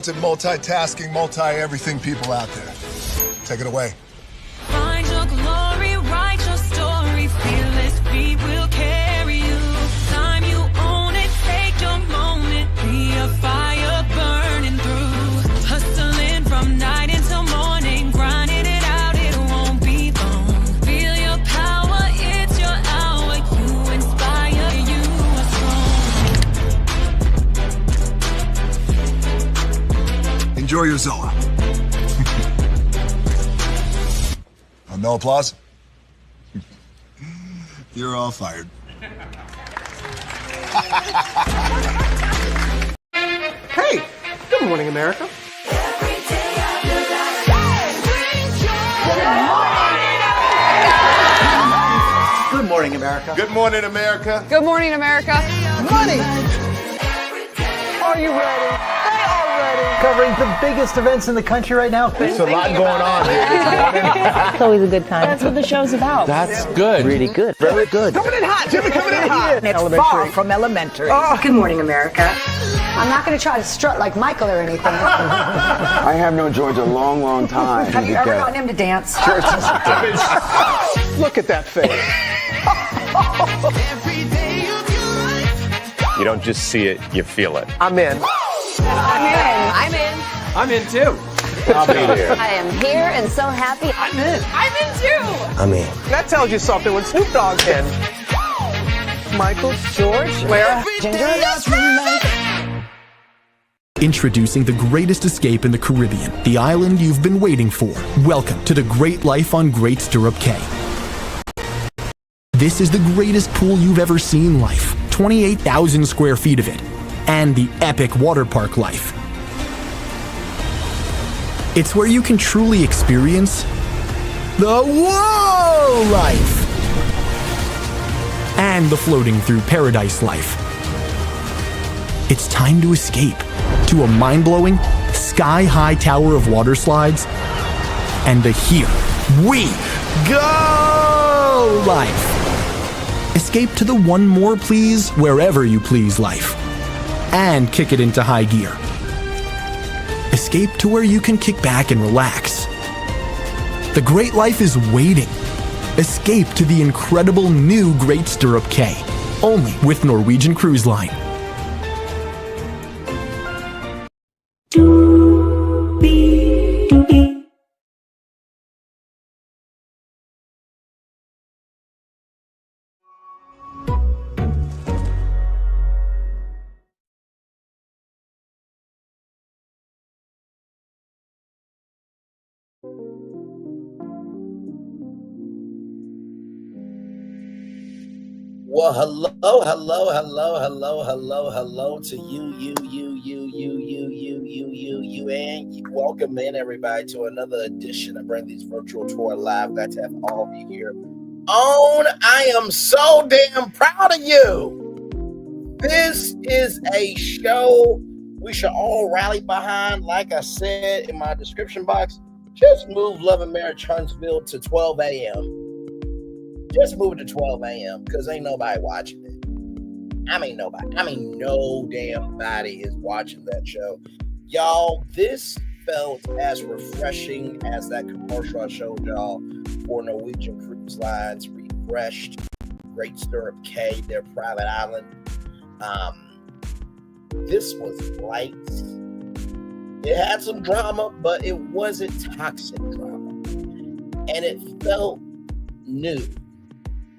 Multitasking, multi-everything people out there. Take it away. Find your glory, write your story, fearless, we will carry you. Time you own it, take your moment, be a fire burning through. Hustling from night until morning, grinding it out, it won't be long. Feel your power, it's your hour, you inspire, you are strong. Enjoy your Zoa. No applause? You're all fired. Hey, good morning, America. Good morning, America. Good morning, America. Good morning, America. Money. Are you ready? They are ready. Covering the biggest events in the country right now. There's a lot going on here this morning. It's always a good time. That's what the show's about. That's good. Really good. Very good. Coming in hot, Jimmy, coming in hot. It's far from elementary. Oh. Good morning, America. I'm not going to try to strut like Michael or anything. I have known George a long, long time. Have you ever gotten him to dance? Look at that face. You don't just see it, you feel it. I'm in. I'm in. I'm in too. I'll be there. I am here and so happy. I'm in. I'm in too. I'm in. That tells you something when Snoop Dogg's in. Michael, George, where? Ginger. Introducing the greatest escape in the Caribbean, the island you've been waiting for. Welcome to the Great Life on Great Stirrup Cay. This is the greatest pool you've ever seen life, 28,000 square feet of it, and the epic water park life. It's where you can truly experience the whoa life and the floating through paradise life. It's time to escape to a mind-blowing, sky-high tower of water slides and the Here We Go life. Escape to the one more please wherever you please life and kick it into high gear. Escape to where you can kick back and relax. The great life is waiting. Escape to the incredible new Great Stirrup Cay, only with Norwegian Cruise Line. Well, hello to you, and welcome in everybody to another edition of Bring These Virtual Tour Live. Glad to have all of you here. I am so damn proud of you. This is a show we should all rally behind. Like I said in my description box, just move Love and Marriage Huntsville to 12 a.m. Just move it to 12 a.m. because ain't nobody watching it. No damn body is watching that show. Y'all, this felt as refreshing as that commercial I showed y'all for Norwegian Cruise Lines refreshed Great Stirrup Cay, their private island. This was light. It had some drama, but it wasn't toxic drama. And it felt new.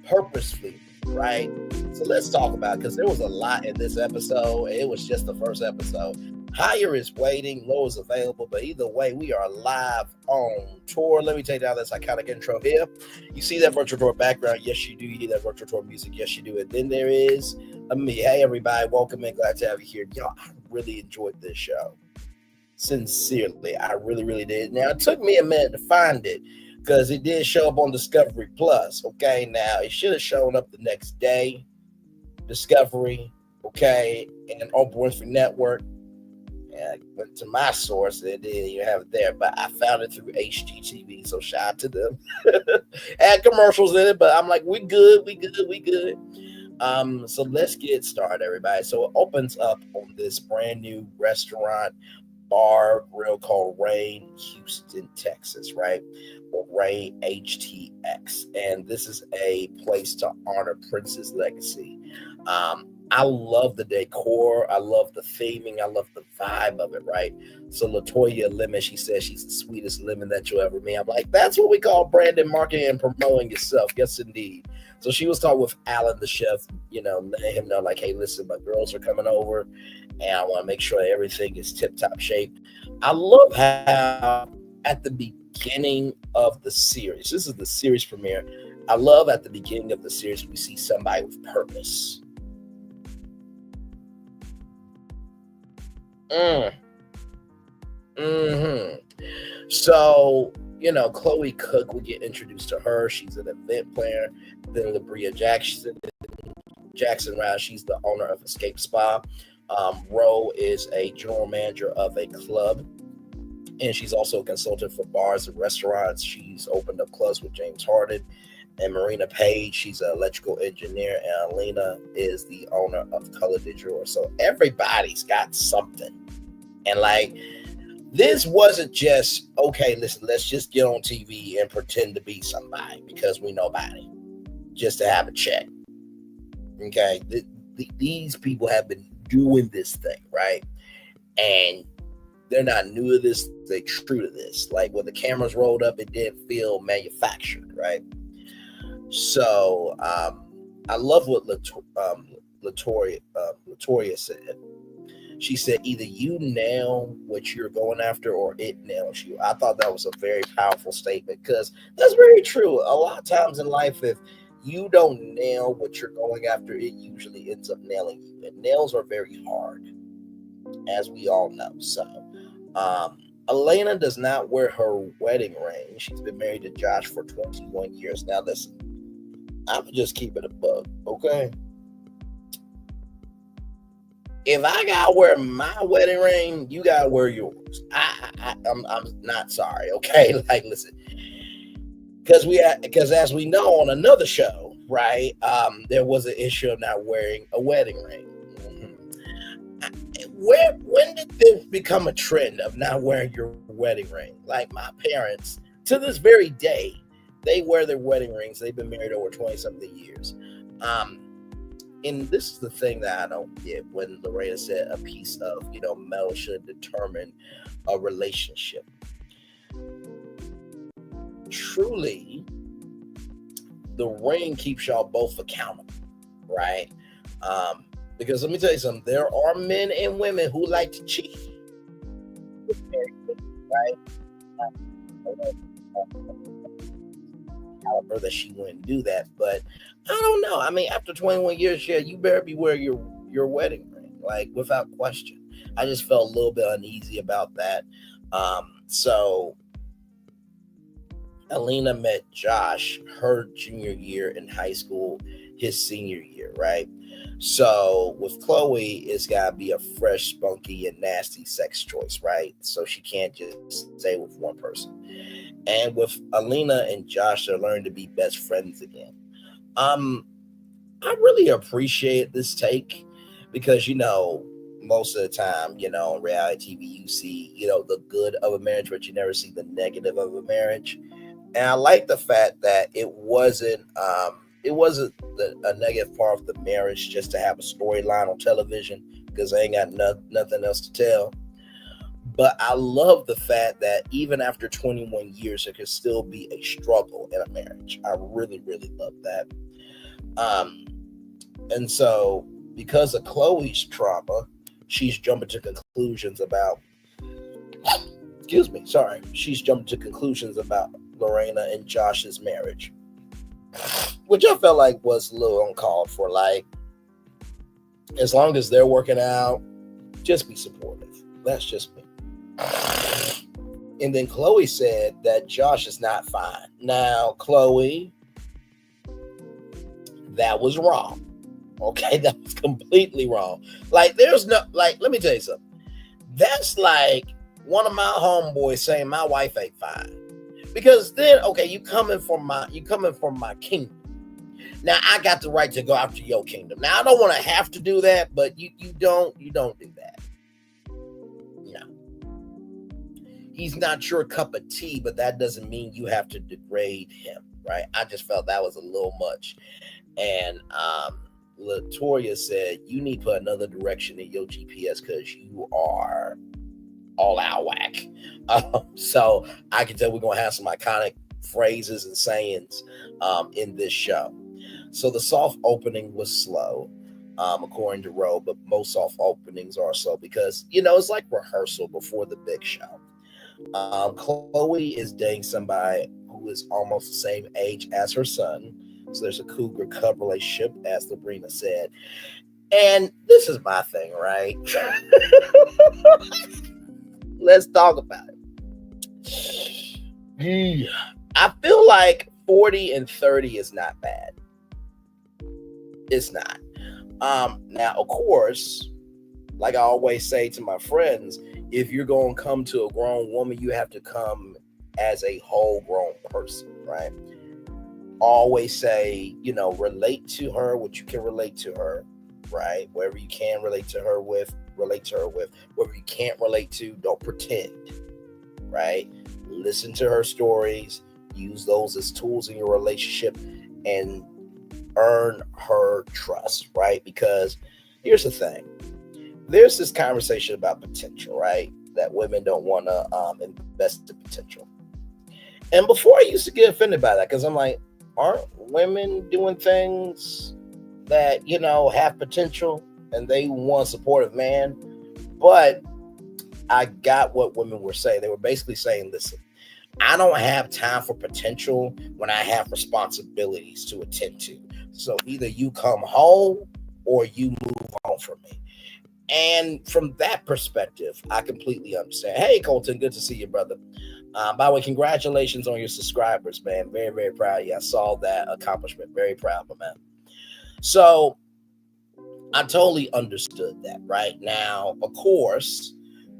Purposefully, right? So let's talk about it because there was a lot in this episode. It was just the first episode. Higher is waiting, low is available, but either way, we are live on tour. Let me take down this iconic intro here. You see that virtual tour background? Yes, you do. You hear that virtual tour music? Yes, you do. And then there is me. Hey, everybody, welcome in. Glad to have you here. Y'all, I really enjoyed this show. Sincerely, I really, really did. Now, it took me a minute to find it, because it did show up on Discovery Plus. Okay, now it should have shown up the next day. Discovery, okay, and Oprah Winfrey Network. And I went to my source, and you have it there. But I found it through HGTV, so shout out to them. Had commercials in it, but I'm like, we good. So let's get started, everybody. So it opens up on this brand new restaurant bar grill called Rain, Houston, Texas, right? Or Rain HTX. And this is a place to honor Prince's legacy. I love the decor. I love the theming. I love the vibe of it, right? So Latoya Lemon, she says she's the sweetest lemon that you'll ever meet. I'm like, that's what we call branding, marketing, and promoting yourself. Yes, indeed. So she was talking with Alan, the chef, letting him know, like, hey, listen, my girls are coming over, and I want to make sure everything is tip-top shape. I love how at the beginning of the series, this is the series premiere, I love at the beginning of the series, we see somebody with purpose. So, Chloe Cook, we get introduced to her. She's an event planner. Then Lebrina Jackson, she's the owner of Escape Spa. Ro is a general manager of a club, and she's also a consultant for bars and restaurants. She's opened up clubs with James Harden. And Marina Page, she's an electrical engineer, and Alaina is the owner of Color Digital. So everybody's got something. And like, this wasn't just, okay, listen, let's just get on TV and pretend to be somebody because we nobody, just to have a check. Okay, these people have been doing this thing, right? And they're not new to this, they're true to this. Like, when the cameras rolled up, it didn't feel manufactured, right? So I love what Latoya said. She said, either you nail what you're going after or it nails you. I thought that was a very powerful statement because that's very true. A lot of times in life, if you don't nail what you're going after, it usually ends up nailing you. And nails are very hard, as we all know. So Alaina does not wear her wedding ring. She's been married to Josh for 21 years. Now, listen, I'm just keeping it a bug, okay? If I gotta wear my wedding ring, you gotta wear yours. I'm not sorry, okay? Like, listen, because as we know on another show, right? There was an issue of not wearing a wedding ring. When did this become a trend of not wearing your wedding ring? Like, my parents, to this very day, they wear their wedding rings. They've been married over 20-something years. And this is the thing that I don't get when Lorena said a piece of, metal should determine a relationship. Truly, the ring keeps y'all both accountable, right? Because let me tell you something, there are men and women who like to cheat, right? Caliber that she wouldn't do that, but I don't know. I mean, after 21 years, yeah, you better be wearing your wedding ring, like, without question. I just felt a little bit uneasy about that. So Alaina met Josh her junior year in high school, his senior year, right? So with Chloe, it's gotta be a fresh, spunky, and nasty sex choice, right? So she can't just stay with one person. And with Alaina and Josh, they're learning to be best friends again. I really appreciate this take because, most of the time, on reality TV, you see, the good of a marriage, but you never see the negative of a marriage. And I like the fact that it wasn't a negative part of the marriage just to have a storyline on television because they ain't got nothing else to tell. But I love the fact that even after 21 years, there could still be a struggle in a marriage. I really, really love that. And so because of Chloe's trauma, she's jumping to conclusions about, she's jumping to conclusions about Lorena and Josh's marriage, which I felt like was a little uncalled for. Like, as long as they're working out, just be supportive. That's just me. And then Chloe said that Josh is not fine. Now, Chloe, that was wrong. Okay, that was completely wrong. Like, there's no, like, let me tell you something. That's like one of my homeboys saying my wife ain't fine. Because then, okay, you coming from my kingdom. Now I got the right to go after your kingdom. Now I don't want to have to do that, but you don't do that. No. he's not your cup of tea, but that doesn't mean you have to degrade him, right? I just felt that was a little much. And Latoya said, you need to put another direction in your GPS because you are all out whack. So I can tell we're going to have some iconic phrases and sayings in this show. So the soft opening was slow, according to Ro, but most soft openings are slow because, it's like rehearsal before the big show. Chloe is dating somebody who is almost the same age as her son. So there's a cougar cub relationship, as Lebrina said. And this is my thing, right? Let's talk about it. I feel like 40 and 30 is not bad. It's not. Now, of course, like I always say to my friends, if you're going to come to a grown woman, you have to come as a whole grown person, right? Always say, relate to her what you can relate to her, right? Whatever you can relate to her with. Whatever you can't relate to, don't pretend, right? Listen to her stories, use those as tools in your relationship, and earn her trust, right? Because here's the thing. There's this conversation about potential, right? That women don't want to invest in potential. And before I used to get offended by that because I'm like, aren't women doing things that, have potential and they want a supportive man? But I got what women were saying. They were basically saying, listen, I don't have time for potential when I have responsibilities to attend to. So either you come home or you move on from me. And from that perspective, I completely understand. Hey, Colton, good to see you, brother. By the way, congratulations on your subscribers, man. Very, very proud of you. I saw that accomplishment. Very proud of man. So I totally understood that right now. Of course,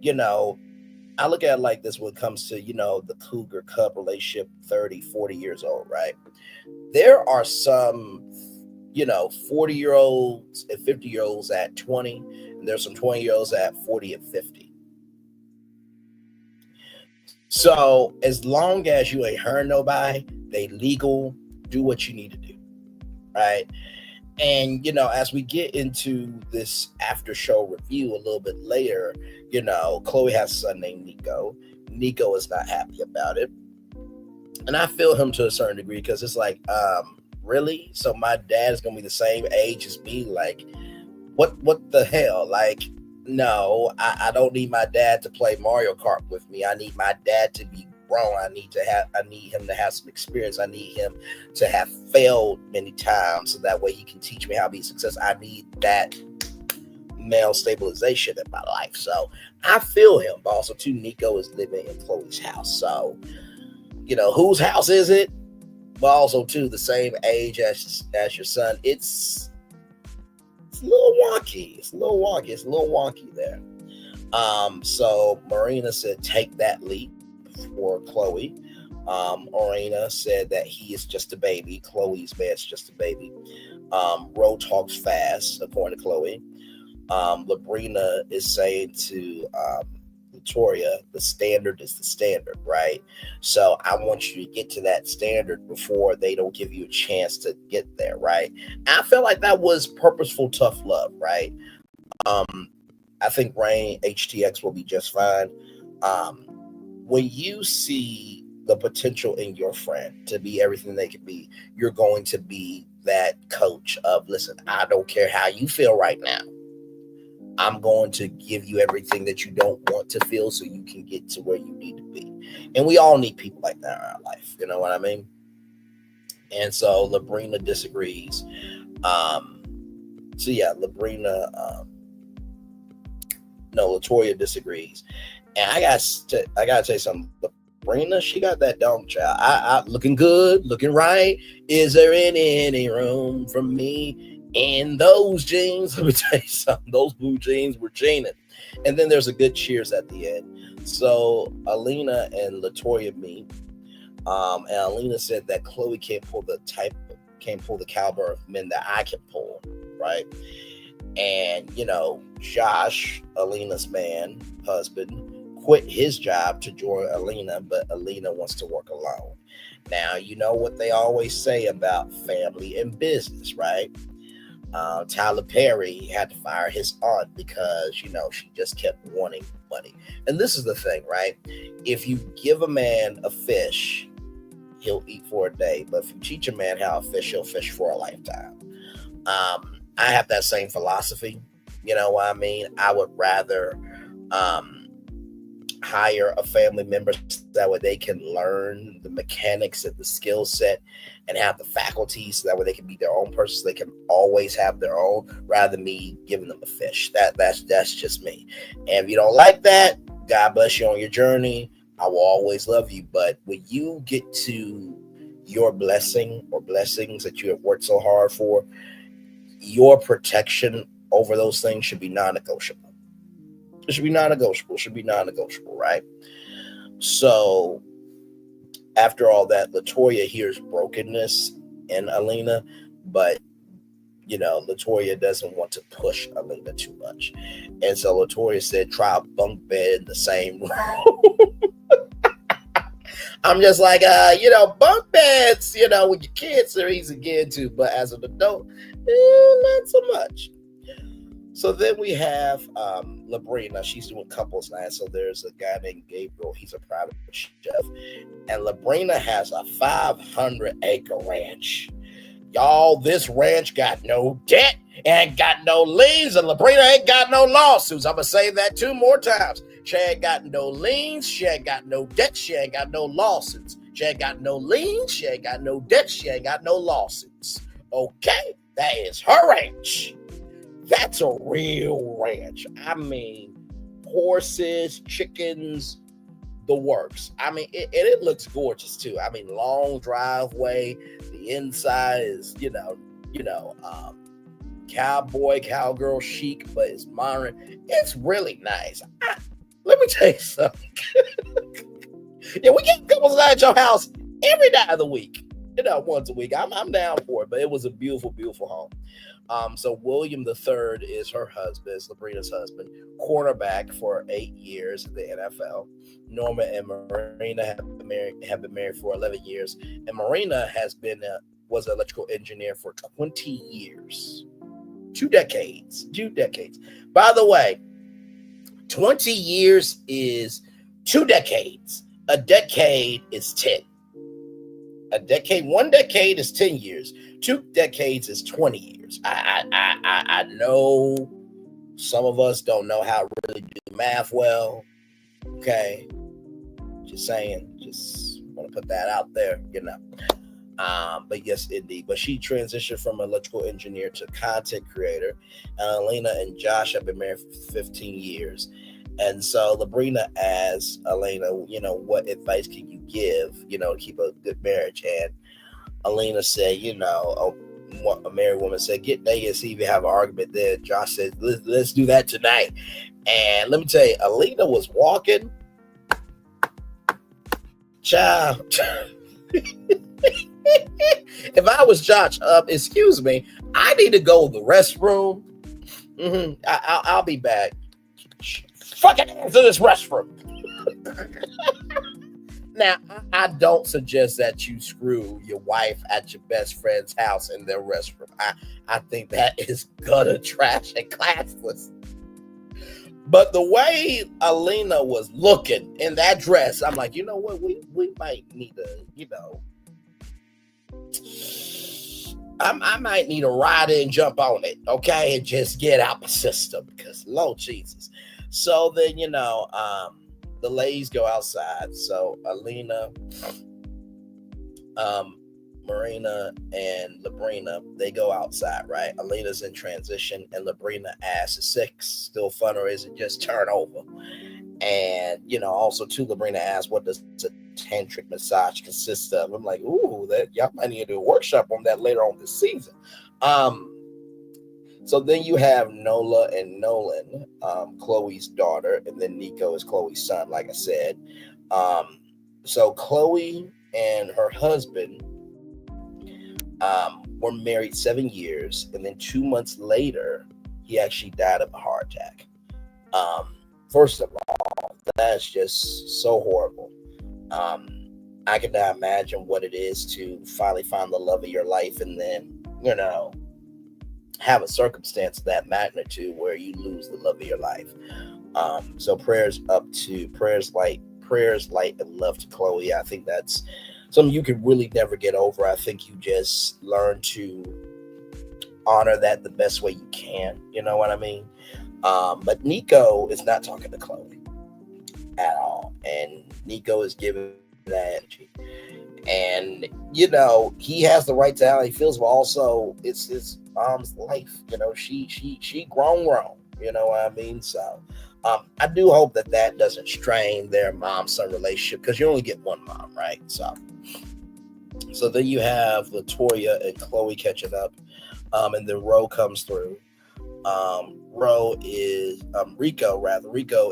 I look at it like this when it comes to, the cougar cub relationship, 30, 40 years old, right? There are some, 40-year-olds and 50-year-olds at 20, and there's some 20-year-olds at 40 and 50. So as long as you ain't hurt nobody, they legal, do what you need to do, right? And, as we get into this after show review a little bit later, Chloe has a son named Nico. Nico is not happy about it. And I feel him to a certain degree because it's like, really? So my dad is going to be the same age as me? Like, what the hell? Like, no, I don't need my dad to play Mario Kart with me. I need my dad to be grown. I need him to have some experience. I need him to have failed many times so that way he can teach me how to be successful. I need that male stabilization in my life. So I feel him. But also too, Nico is living in Chloe's house. So, whose house is it? But also too, the same age as your son. It's a little wonky. It's a little wonky there. So Marina said, take that leap for Chloe. Marina said that he is just a baby. Chloe's man's just a baby. Ro talks fast, according to Chloe. Lebrina is saying to Victoria, the standard is the standard, right? So I want you to get to that standard before they don't give you a chance to get there, right? And I felt like that was purposeful, tough love, right? I think Rain HTX will be just fine. When you see the potential in your friend to be everything they can be, you're going to be that coach of, listen, I don't care how you feel right now. I'm going to give you everything that you don't want to feel so you can get to where you need to be. And we all need people like that in our life. You know what I mean? And so Lebrina disagrees. Latoya disagrees. And I gotta say something. Lebrina, she got that dome child. I looking good, looking right. Is there any room for me in those jeans? Let me tell you something. Those blue jeans were jeaning. And then there's a good cheers at the end. So Alaina and Latoya meet. And Alaina said that Chloe can't pull the caliber of men that I can pull, right? And Josh, Alina's husband, quit his job to join Alaina, but Alaina wants to work alone. Now, you know what they always say about family and business, right? Tyler Perry had to fire his aunt because, you know, she just kept wanting money. And this is the thing, right? If you give a man a fish, he'll eat for a day. But if you teach a man how to fish, he'll fish for a lifetime. I have that same philosophy. You know what I mean? I would rather hire a family member that way they can learn the mechanics and the skill set and have the faculties so that way they can be their own person, so they can always have their own, rather than me giving them a fish. That's just me. And if you don't like that, God bless you on your journey. I will always love you. But when you get to your blessing or blessings that you have worked so hard for, your protection over those things should be non-negotiable. It should be non-negotiable. It should be non-negotiable, right? So after all that, LaToya hears brokenness in Alaina, but you know, LaToya doesn't want to push Alaina too much. And so LaToya said, try a bunk bed in the same room. I'm just like, you know, bunk beds, you know, with your kids are easy to get into, but as an adult, not so much. So then we have Lebrina. She's doing couples night. So there's a guy named Gabriel. He's a private chef. And Lebrina has a 500-acre ranch. Y'all, this ranch got no debt, ain't got no liens, and Lebrina ain't got no lawsuits. I'm going to say that 2 more times. She ain't got no liens. She ain't got no debt. She ain't got no lawsuits. She ain't got no liens. She ain't got no debt. She ain't got no lawsuits. Okay? That is her ranch. That's a real ranch. I mean, horses, chickens, the works. I mean, it looks gorgeous too. I mean, long driveway. The inside is, you know, cowboy, cowgirl chic, but it's modern. It's really nice. Let me tell you something. Yeah, we get couples night at your house every night of the week. You know, once a week. I'm down for it, but it was a beautiful, beautiful home. So William III is her husband, is Lebrina's husband, cornerback for 8 years in the NFL. Norma and Marina have been married for 11 years, and Marina was an electrical engineer for 20 years. 2 decades. By the way, 20 years is 2 decades. A decade is 10. One decade is 10 years. 2 decades is 20 years. I know some of us don't know how to really do math well. Okay. Just saying. Just want to put that out there, you know. But yes, indeed. But she transitioned from electrical engineer to content creator. Alaina and Josh have been married for 15 years. And so Lebrina asks Alaina, you know, what advice can you give, you know, to keep a good marriage? And Alaina said, you know, a married woman said, get naked and see if you have an argument there. Josh said, let's do that tonight. And let me tell you, Alaina was walking. Child. If I was Josh, excuse me, I need to go to the restroom. I'll be back. Fucking into this restroom. Now, I don't suggest that you screw your wife at your best friend's house in their restroom. I think that is gutter trash and classless. But the way Alaina was looking in that dress, I'm like, you know what? We might need to, you know, I might need to ride in and jump on it, okay? And just get out my system because, Lord Jesus. So then, you know, the ladies go outside. So Alaina, Marina, and Lebrina, they go outside, right? Alina's in transition, and Lebrina asks, is sex still fun or is it just turn over? And, you know, also, too, Lebrina asks, what does a tantric massage consist of? I'm like, ooh, that y'all might need to do a workshop on that later on this season. So then you have Nola and Nolan, Chloe's daughter, and then Nico is Chloe's son, like I said. So Chloe and her husband were married 7 years, and then 2 months later, he actually died of a heart attack. First of all, that's just so horrible. I cannot imagine what it is to finally find the love of your life and then, have a circumstance of that magnitude where you lose the love of your life. So prayers light and love to Chloe. I think that's something you can really never get over. I think you just learn to honor that the best way you can. You know what I mean? But Nico is not talking to Chloe at all. And Nico is giving that energy. And, he has the right to how he feels, but also it's his mom's life. She grown. You know what I mean? So I do hope that doesn't strain their mom-son relationship, because you only get one mom, right? So then you have Latoya and Chloe catching up, and then Ro comes through. Rico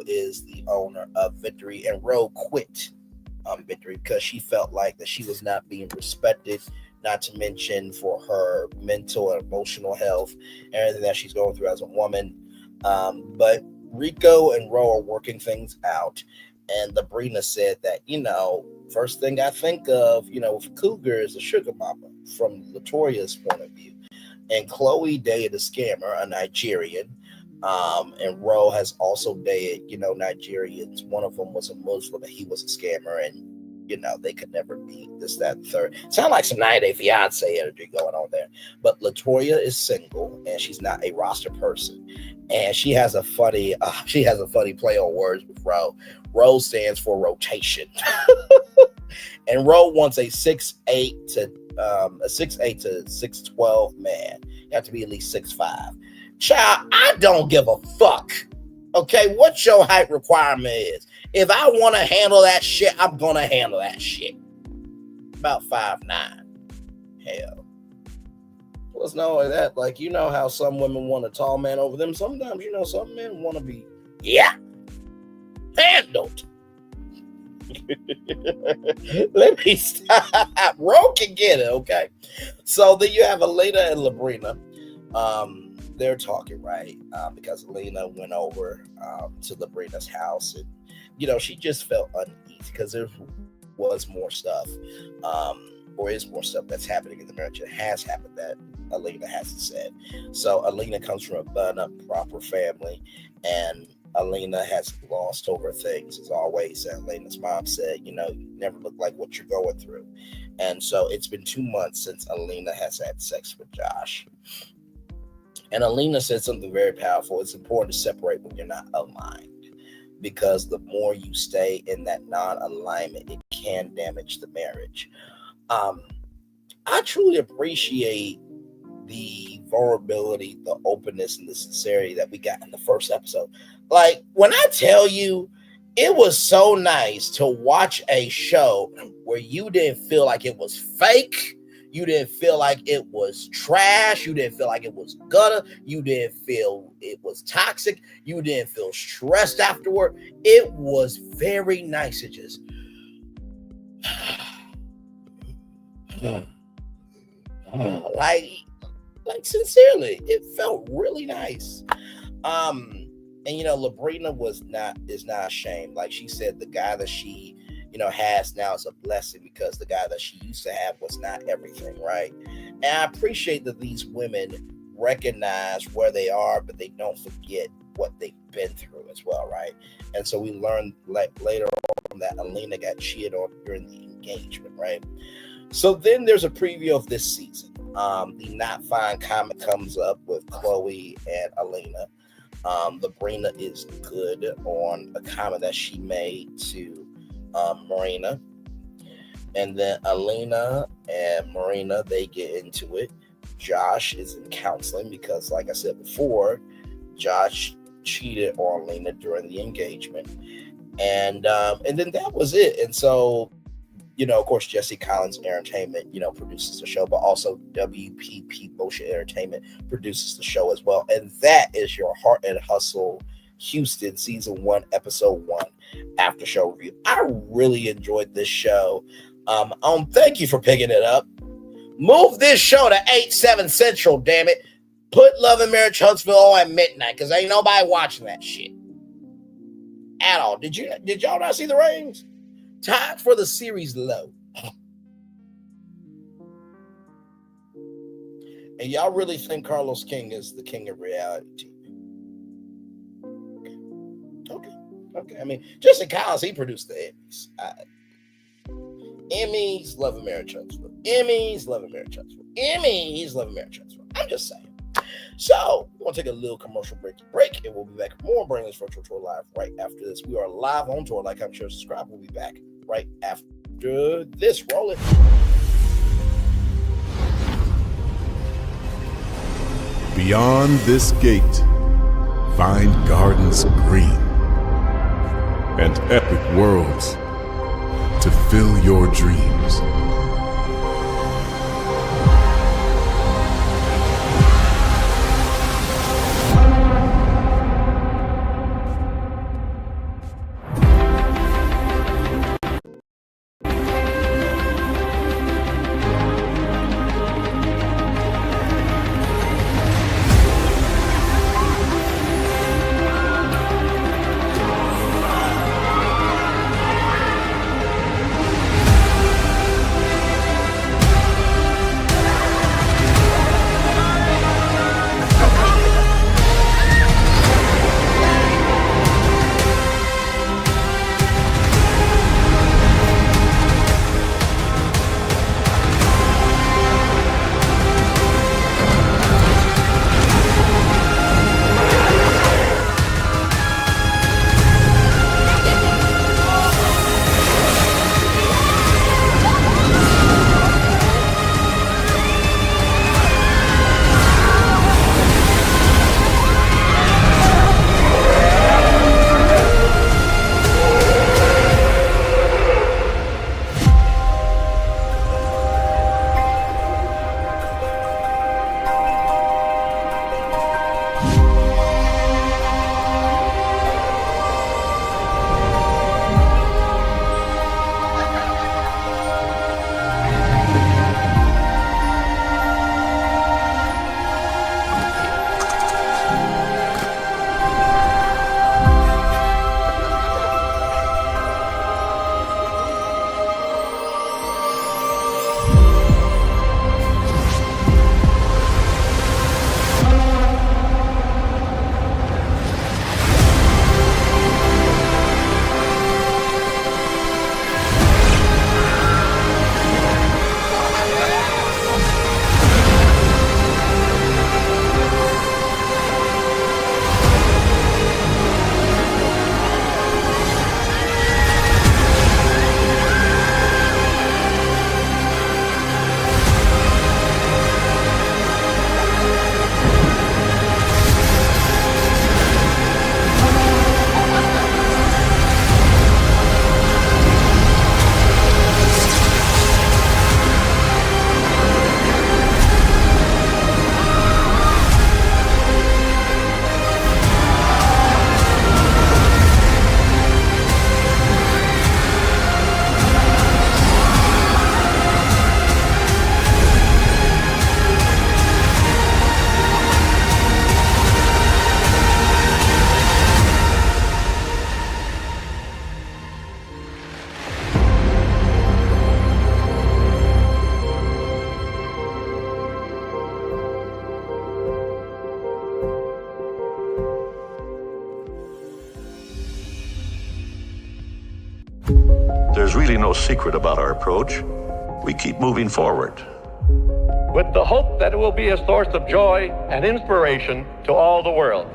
is the owner of Victory, and Ro quit Victory because she felt like that she was not being respected, not to mention for her mental and emotional health and everything that she's going through as a woman. But Rico and Ro are working things out, and Lebrina said that, first thing I think of, with Cougar is a sugar mama from Latoya's point of view. And Chloe dated a scammer, a Nigerian, and Ro has also dated, Nigerians. One of them was a Muslim, and he was a scammer, and they could never be this, that, and third. Sound like some 90 Day Fiance energy going on there. But Latoya is single, and she's not a roster person. And she has a funny play on words with Ro. Ro stands for rotation, and Ro wants a 6'8" to 6'12" man. You have to be at least 6'5". Child, I don't give a fuck. Okay, what your height requirement is. If I want to handle that shit, I'm gonna handle that shit. About 5'9". Hell. Plus, not only that, how some women want a tall man over them. Sometimes, some men want to be, handled. Let me stop. Ro can get it, okay? So then you have Alaina and Lebrina. They're talking, right? Because Alaina went over to Lebrina's house, and she just felt uneasy because there was more stuff, or is more stuff that's happening in the marriage. It has happened that Alaina hasn't said. So Alaina comes from a bun-up, proper family, and Alaina has glossed over things as always. And Alaina's mom said, you never look like what you're going through. And so it's been 2 months since Alaina has had sex with Josh. And Alaina said something very powerful. It's important to separate when you're not aligned, because the more you stay in that non-alignment, it can damage the marriage. I truly appreciate the vulnerability, the openness, and the sincerity that we got in the first episode. Like, when I tell you, it was so nice to watch a show where you didn't feel like it was fake. You didn't feel like it was trash. You didn't feel like it was gutter. You didn't feel it was toxic. You didn't feel stressed afterward. It was very nice to just like sincerely, it felt really nice. And Lebrina is not ashamed. Like she said, the guy that she has now is a blessing, because the guy that she used to have was not everything, right? And I appreciate that these women recognize where they are, but they don't forget what they've been through as well, right? And so we learned later on that Alaina got cheated on during the engagement, right? So then there's a preview of this season. The Not Fine comment comes up with Chloe and Alaina. Lebrina is good on a comment that she made to Marina. And then Alaina and Marina, they get into it. Josh is in counseling because, like I said before, Josh cheated on Alaina during the engagement. And then that was it. And so, of course, Jesse Collins Entertainment, produces the show, but also WPP Motion Entertainment produces the show as well. And that is your Heart and Hustle Houston Season 1, Episode 1 after show review. I really enjoyed this show. Thank you for picking it up. Move this show to 8/7 Central, damn it. Put Love and Marriage Huntsville on at midnight, because ain't nobody watching that shit. at all. Did y'all not see the ratings? Tied for the series low. And y'all really think Carlos King is the king of reality TV? Okay. I mean, just in cause he produced the Emmys. Emmys, Love and Marriage Huntsville. Emmys, Love and Marriage Huntsville. Emmys, Love and Marriage Huntsville. I'm just saying. So, we're going to take a little commercial break, and we'll be back with more Bring This Virtual Tour live right after this. We are live on tour. Like, comment, share, subscribe. We'll be back right after this. Roll it. Beyond this gate, find gardens green and epic worlds to fill your dreams. There's really no secret about our approach. We keep moving forward, with the hope that it will be a source of joy and inspiration to all the world.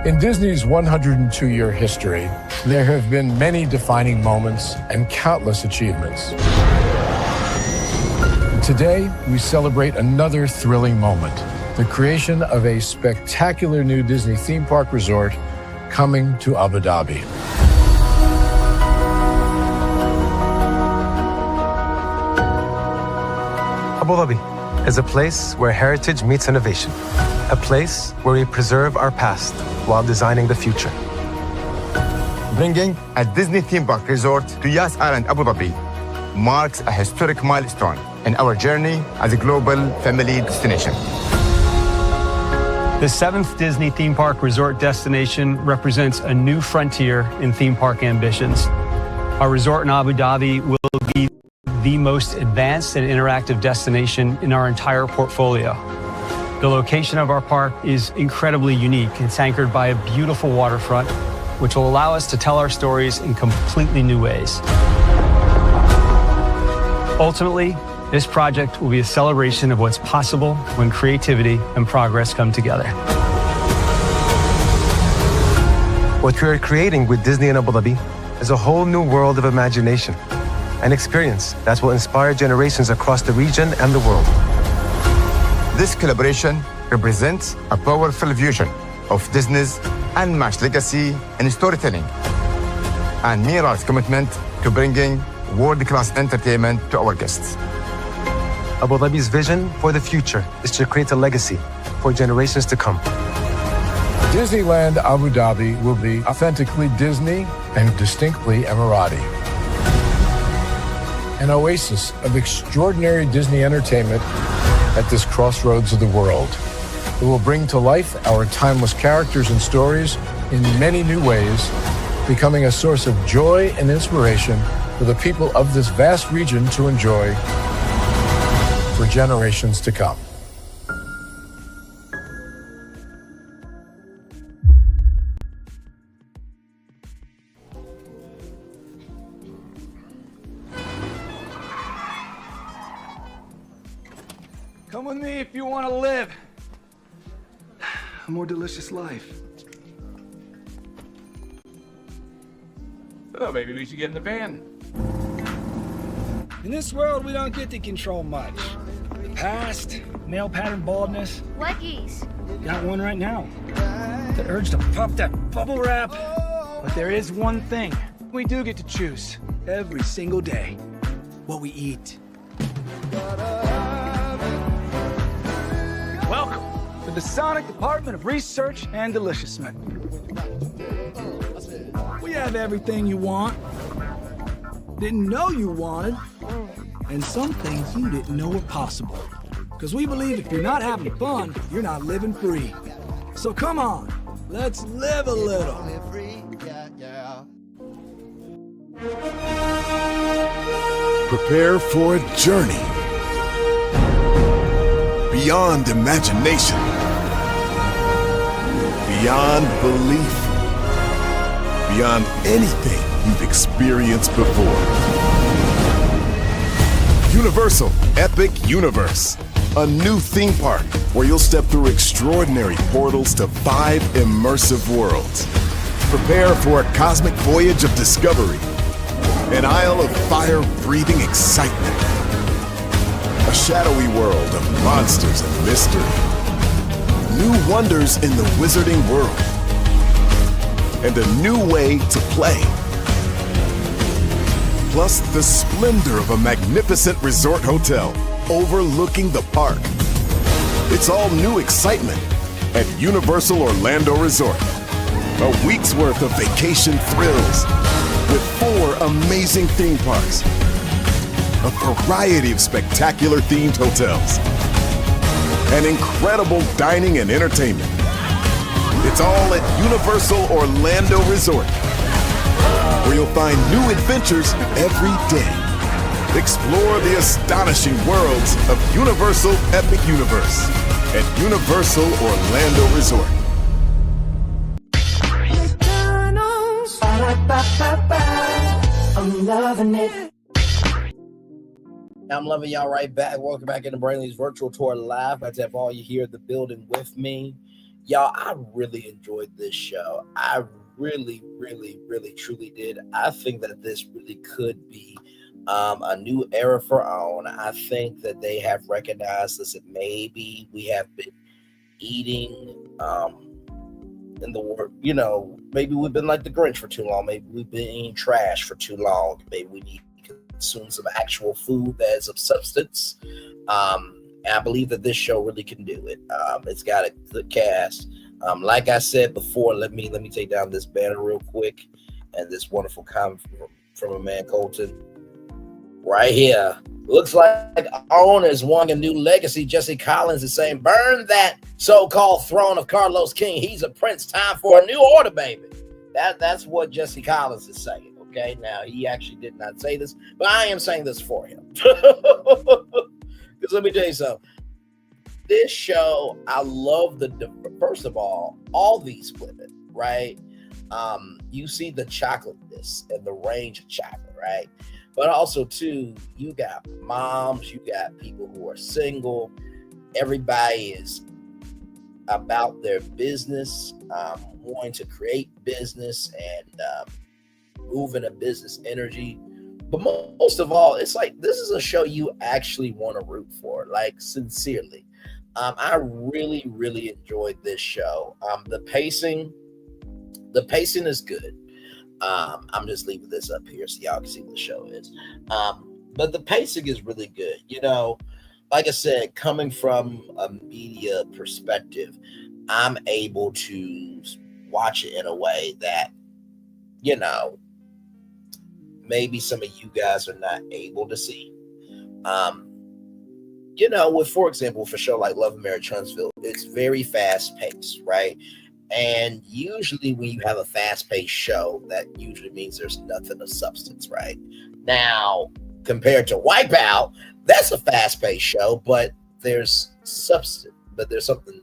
In Disney's 102-year history, there have been many defining moments and countless achievements. Today, we celebrate another thrilling moment, the creation of a spectacular new Disney theme park resort coming to Abu Dhabi. Abu Dhabi is a place where heritage meets innovation, a place where we preserve our past while designing the future. Bringing a Disney theme park resort to Yas Island, Abu Dhabi marks a historic milestone in our journey as a global family destination. The 7th Disney theme park resort destination represents a new frontier in theme park ambitions. Our resort in Abu Dhabi will be the most advanced and interactive destination in our entire portfolio. The location of our park is incredibly unique. It's anchored by a beautiful waterfront, which will allow us to tell our stories in completely new ways. Ultimately, this project will be a celebration of what's possible when creativity and progress come together. What we are creating with Disney in Abu Dhabi is a whole new world of imagination, an experience that will inspire generations across the region and the world. This collaboration represents a powerful fusion of Disney's unmatched legacy in storytelling and Miral's commitment to bringing world-class entertainment to our guests. Abu Dhabi's vision for the future is to create a legacy for generations to come. Disneyland Abu Dhabi will be authentically Disney and distinctly Emirati. An oasis of extraordinary Disney entertainment at this crossroads of the world. It will bring to life our timeless characters and stories in many new ways, becoming a source of joy and inspiration for the people of this vast region to enjoy for generations to come. Come with me if you want to live a more delicious life. Oh, maybe we should get in the van. In this world, we don't get to control much. The past, male pattern baldness. Leggies. Got one right now. The urge to pop that bubble wrap. But there is one thing we do get to choose every single day: what we eat. Welcome to the Sonic Department of Research and Deliciousment. We have everything you want, didn't know you wanted, and some things you didn't know were possible. Because we believe if you're not having fun, you're not living free. So come on, let's live a little. Prepare for a journey beyond imagination, beyond belief, beyond anything you've experienced before. Universal Epic Universe, a new theme park where you'll step through extraordinary portals to 5 immersive worlds. Prepare for a cosmic voyage of discovery, an isle of fire-breathing excitement, a shadowy world of monsters and mystery, new wonders in the wizarding world, and a new way to play. Plus the splendor of a magnificent resort hotel overlooking the park. It's all new excitement at Universal Orlando Resort. A week's worth of vacation thrills with 4 amazing theme parks, a variety of spectacular themed hotels, and incredible dining and entertainment. It's all at Universal Orlando Resort, where you'll find new adventures every day. Explore the astonishing worlds of Universal Epic Universe at Universal Orlando Resort. I'm loving it. I'm loving y'all right back. Welcome back into Brainley's Virtual Tour Live. Glad to have all you here in the building with me. Y'all, I really enjoyed this show. I really, truly did. I think that this really could be a new era for OWN. I think that they have recognized this, that maybe we have been eating in the world, maybe we've been like the Grinch for too long. Maybe we've been eating trash for too long. Maybe we need to consume some actual food that is of substance. And I believe that this show really can do it. It's got a good cast. Like I said before, let me take down this banner real quick, and this wonderful comment from a man, Colton, right here. Looks like our owner is wanting a new legacy. Jesse Collins is saying, burn that so-called throne of Carlos King. He's a prince. Time for a new order, baby. That's what Jesse Collins is saying. Okay, now he actually did not say this, but I am saying this for him. Because let me tell you something. This show, I love first of all these women, right? You see the chocolateness and the range of chocolate, right? But also, too, you got moms, you got people who are single. Everybody is about their business, wanting to create business and moving a business energy. But most of all, it's like this is a show you actually want to root for, like sincerely. I really, really enjoyed this show. The pacing is good. I'm just leaving this up here so y'all can see what the show is. But the pacing is really good. You know, like I said, coming from a media perspective, I'm able to watch it in a way that, you know, maybe some of you guys are not able to see. You know, with, for example, for a show like Love and Marriage Huntsville, it's very fast paced, right? And usually when you have a fast-paced show, that usually means there's nothing of substance, right? Now, compared to Wipeout, that's a fast-paced show, but there's substance, but there's something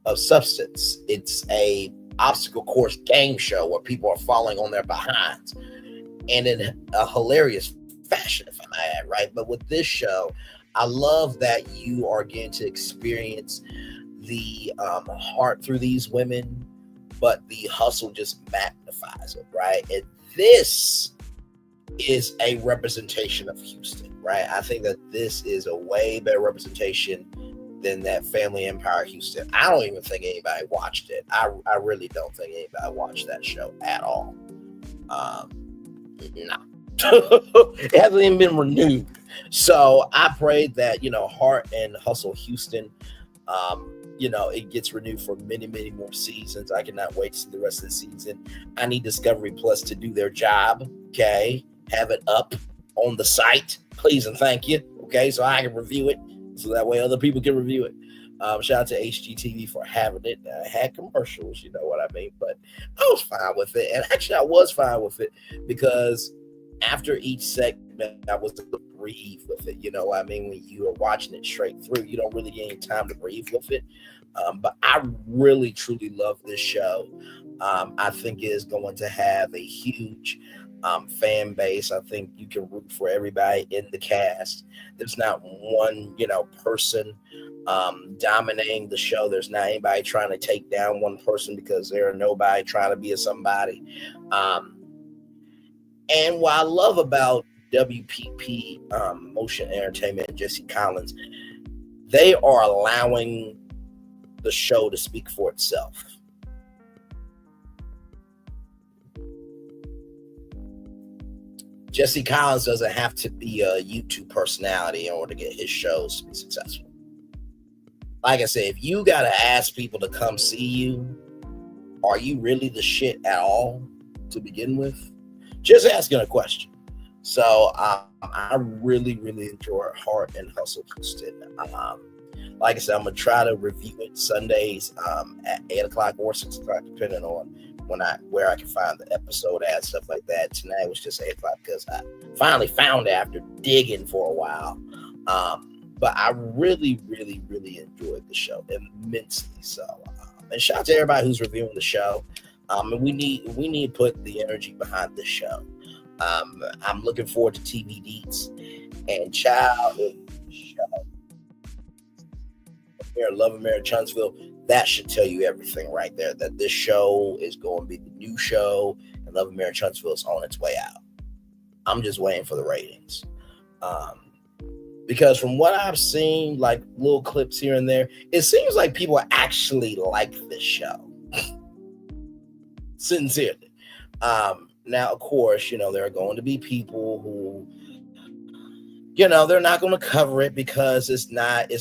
of substance. It's a obstacle course game show where people are falling on their behinds, and in a hilarious fashion, if I might add, right? But with this show, I love that you are getting to experience the heart through these women, but the hustle just magnifies it, right? And this is a representation of Houston, right? I think that this is a way better representation than that Family Empire Houston. I don't even think anybody watched it. I really don't think anybody watched that show at all. No. It hasn't even been renewed. So I pray that, you know, Heart and Hustle Houston, you know, it gets renewed for many, many more seasons. I cannot wait to see the rest of the season. I need Discovery Plus to do their job, okay? Have it up on the site, please and thank you, okay? So I can review it, so that way other people can review it. Shout out to HGTV for having it. I had commercials, you know what I mean? But I was fine with it. And actually, I was fine with it because after each segment, I was able to breathe with it. You know what I mean? When you are watching it straight through, you don't really get any time to breathe with it. But I really, truly love this show. I think it is going to have a huge fan base. I think you can root for everybody in the cast. There's not one, you know, person dominating the show. There's not anybody trying to take down one person because there are nobody trying to be a somebody. And what I love about WPP Motion Entertainment and Jesse Collins, they are allowing the show to speak for itself. Jesse Collins doesn't have to be a YouTube personality in order to get his shows to be successful. Like I said, if you got to ask people to come see you, are you really the shit at all to begin with? Just asking a question. So I really, really enjoy Heart and Hustle Houston. Like I said, I'm going to try to review it Sundays at 8 o'clock or 6 o'clock, depending on where I can find the episode at, stuff like that. Tonight was just 8 o'clock because I finally found it after digging for a while. But I really, really, really enjoyed the show immensely. So, and shout out to everybody who's reviewing the show. And we need to put the energy behind this show. I'm looking forward to TV Deets and Child Show. Love and Marriage Huntsville. That should tell you everything right there. That this show is going to be the new show, and Love and Marriage Huntsville is on its way out. I'm just waiting for the ratings. Because from what I've seen, like little clips here and there, it seems like people actually like this show. Sincerely. Now, of course, you know, there are going to be people who, you know, they're not going to cover it because it's not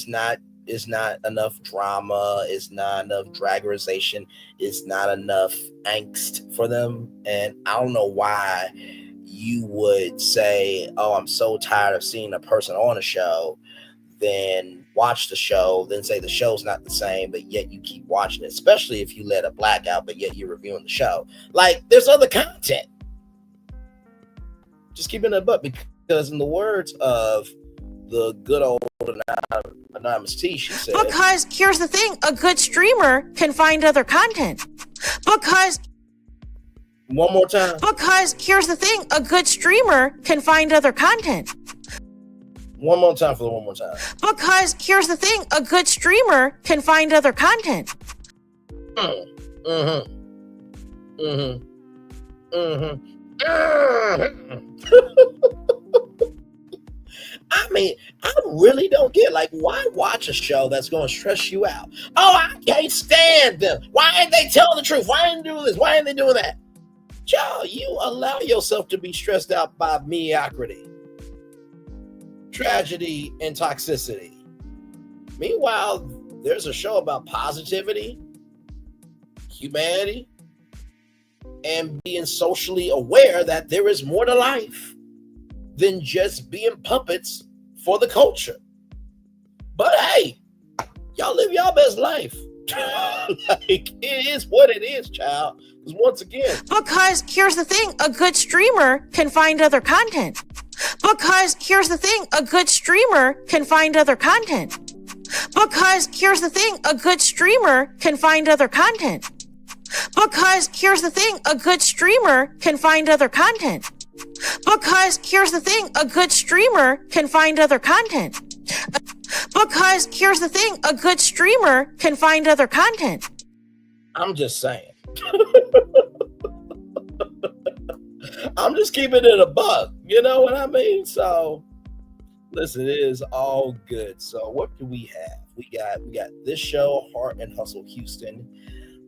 enough drama, it's not enough dragorization, it's not enough angst for them. And I don't know why you would say, oh, I'm so tired of seeing a person on a show, then watch the show, then say the show's not the same, but yet you keep watching it, especially if you let a black out, but yet you're reviewing the show. Like, there's other content. Just keep it in the butt, because in the words of the good old Anonymous T, she said, because here's the thing, a good streamer can find other content. Because one more time. Because here's the thing, a good streamer can find other content. One more time for the one more time. Because here's the thing, a good streamer can find other content. I mean, I really don't get, like, why watch a show that's going to stress you out? Oh, I can't stand them. Why ain't they telling the truth? Why ain't they doing this? Why ain't they doing that? Child, you allow yourself to be stressed out by mediocrity, tragedy, and toxicity. Meanwhile, there's a show about positivity, humanity, and being socially aware that there is more to life than just being puppets for the culture. But hey, y'all live y'all best life. Like, it is what it is, child. Because once again, because here's the thing, a good streamer can find other content. Because here's the thing, a good streamer can find other content. Because here's the thing, a good streamer can find other content. Because here's the thing, a good streamer can find other content. Because here's the thing, a good streamer can find other content. Because here's the thing, a good streamer can find other content. I'm just saying. I'm just keeping it a buck. You know what I mean? So, listen, it is all good. So, what do we have? We got this show, Heart and Hustle Houston.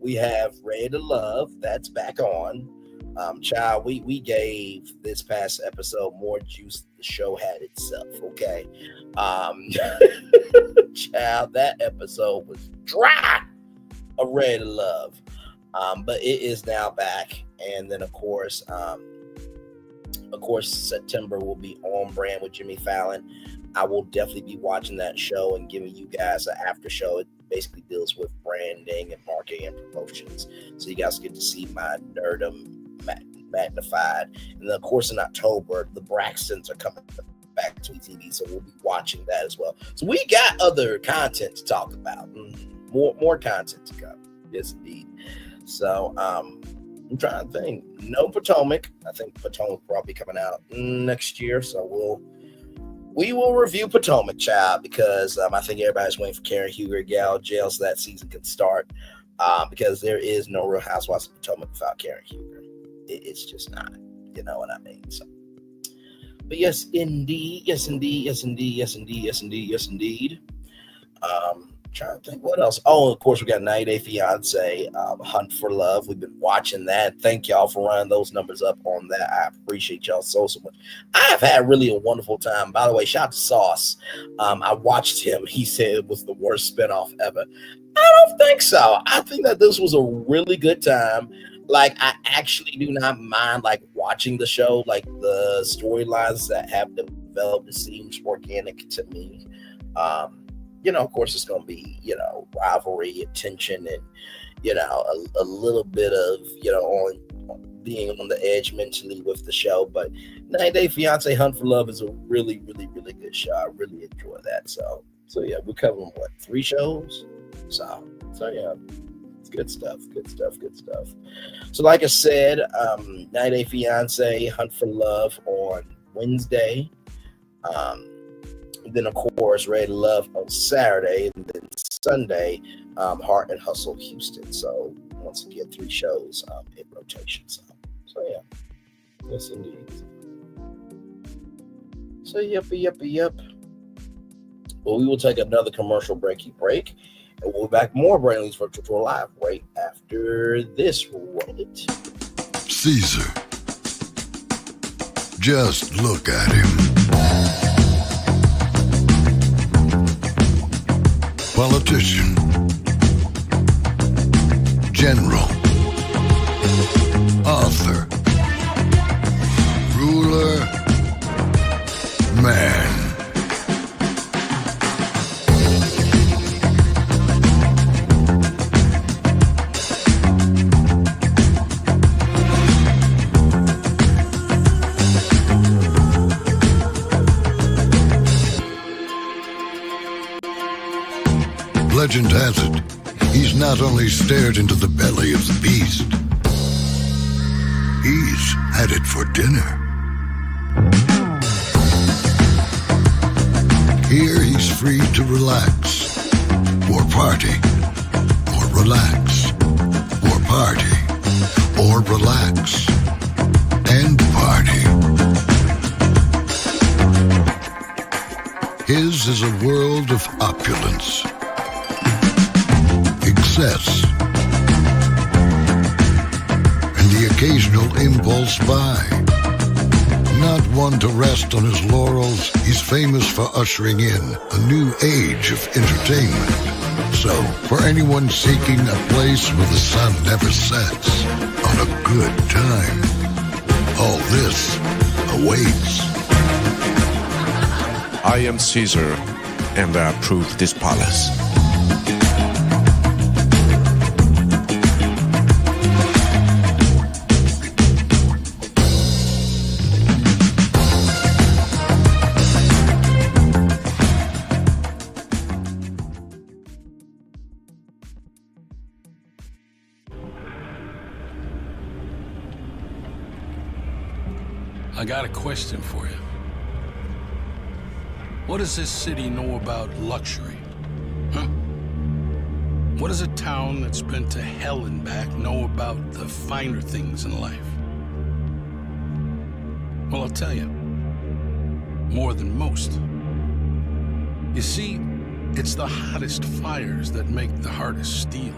We have Ready to Love. That's back on. Child, we gave this past episode more juice than the show had itself, okay? Child, that episode was dry of Ready to Love. But it is now back. And then, of course, September will be On Brand with Jimmy Fallon. I will definitely be watching that show and giving you guys an after show. It basically deals with branding and marketing and promotions. So you guys get to see my nerdum magnified. And then, of course, in October, the Braxtons are coming back to TV, so we'll be watching that as well. So we got other content to talk about. More content to come. Yes, indeed. So I'm trying to think. No Potomac. I think Potomac will probably be coming out next year, so we will review Potomac, child, because I think everybody's waiting for Karen Huger to get out of jail so that season can start, because there is no Real Housewives of Potomac without Karen Huger. It's just not, you know what I mean? So, but yes, indeed. Trying to think what else. Oh, of course, we got 90 Day Fiance, Hunt for Love. We've been watching that. Thank y'all for running those numbers up on that. I appreciate y'all so much. I've had really a wonderful time. By the way, shout out to Sauce. I watched him. He said it was the worst spinoff ever. I don't think so. I think that this was a really good time. Like, I actually do not mind, like, watching the show. Like, the storylines that have developed, it seems organic to me. You know, of course, it's going to be, you know, rivalry and tension and, you know, a little bit of, you know, on being on the edge mentally with the show. But 90 Day Fiance Hunt for Love is a really, really, really good show. I really enjoy that. So yeah, we're covering, 3 shows? So yeah, it's good stuff. So like I said, 90 Day Fiance Hunt for Love on Wednesday. Then, of course, Ready to Love on Saturday, and then Sunday, Heart and Hustle Houston. So, once again, 3 shows in rotation. So yeah. Yes, indeed. So, yep. Well, we will take another commercial break, and we'll be back more Brain Leads Virtual Tour Live right after this. Right? Caesar. Just look at him. Politician, general, author, legend has it, he's not only stared into the belly of the beast, he's had it for dinner. Here he's free to relax, or party, or relax, or party, or relax, and party. His is a world of opulence, excess, and the occasional impulse buy. Not one to rest on his laurels, he's famous for ushering in a new age of entertainment. So, for anyone seeking a place where the sun never sets on a good time, all this awaits. I am Caesar, and I approve this palace. I got a question for you. What does this city know about luxury? Huh? What does a town that's been to hell and back know about the finer things in life? Well, I'll tell you. More than most. You see, it's the hottest fires that make the hardest steel.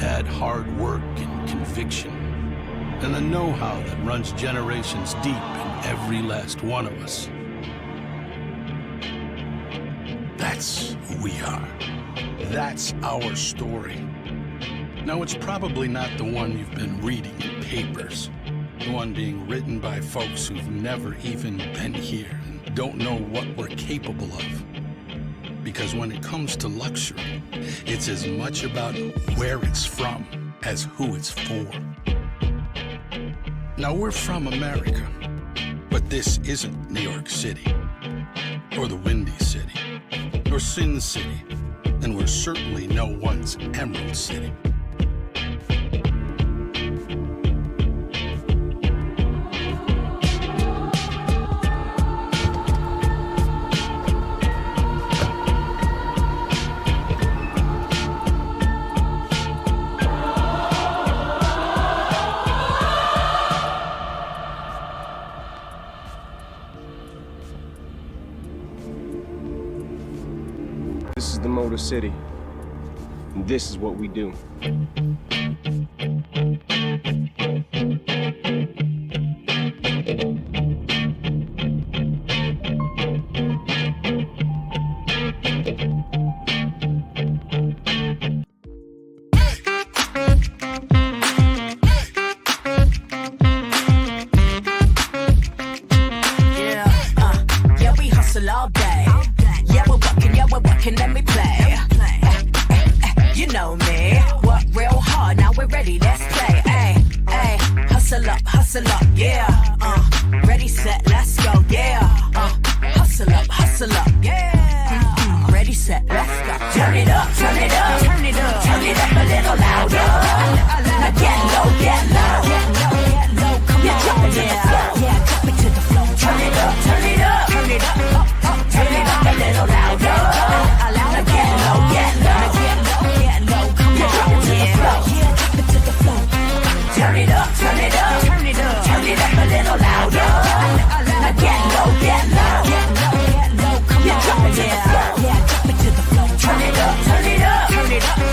Add hard work and conviction, and the know-how that runs generations deep in every last one of us. That's who we are. That's our story. Now, it's probably not the one you've been reading in papers. The one being written by folks who've never even been here and don't know what we're capable of. Because when it comes to luxury, it's as much about where it's from as who it's for. Now, we're from America, but this isn't New York City, or the Windy City, or Sin City, and we're certainly no one's Emerald City. This is the Motor City, and this is what we do. Yeah, we hustle all day. Yeah, we're working, let me play. You know me, work real hard, now we're ready, let's play. Ay, hustle up, yeah. Ready, set, let's go, yeah. Hustle up, yeah. Ready, set, let's go. Turn it up, turn it up, turn it up, turn it up a little louder. Now get low, come on, drop it to the floor, yeah, drop it to the floor. Turn it up, turn it up, turn it up, turn it up a little louder. Now get low, come on, drop it to the floor, yeah, drop it to the floor. Turn it up, turn it up, turn it up, turn it up a little louder. Now get low, come on, drop it to the floor, yeah, drop it to the floor. Turn it up, turn it up, turn it up,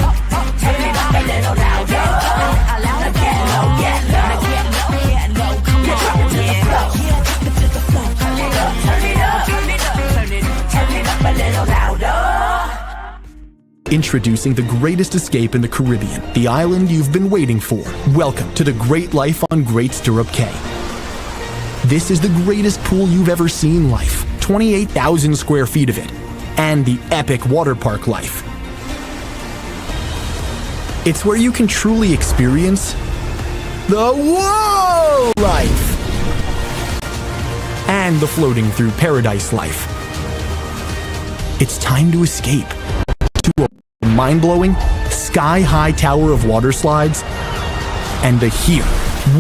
turn it up a little louder. Now get low, come on, drop it to the floor, yeah, drop it to the floor. Turn it up, turn it up, turn it up, turn it up a little louder. Introducing the greatest escape in the Caribbean, the island you've been waiting for. Welcome to the Great Life on Great Stirrup Cay. This is the greatest pool you've ever seen life, 28,000 square feet of it, and the epic water park life. It's where you can truly experience the whoa life and the floating through paradise life. It's time to escape to a mind-blowing, sky-high tower of water slides and the Here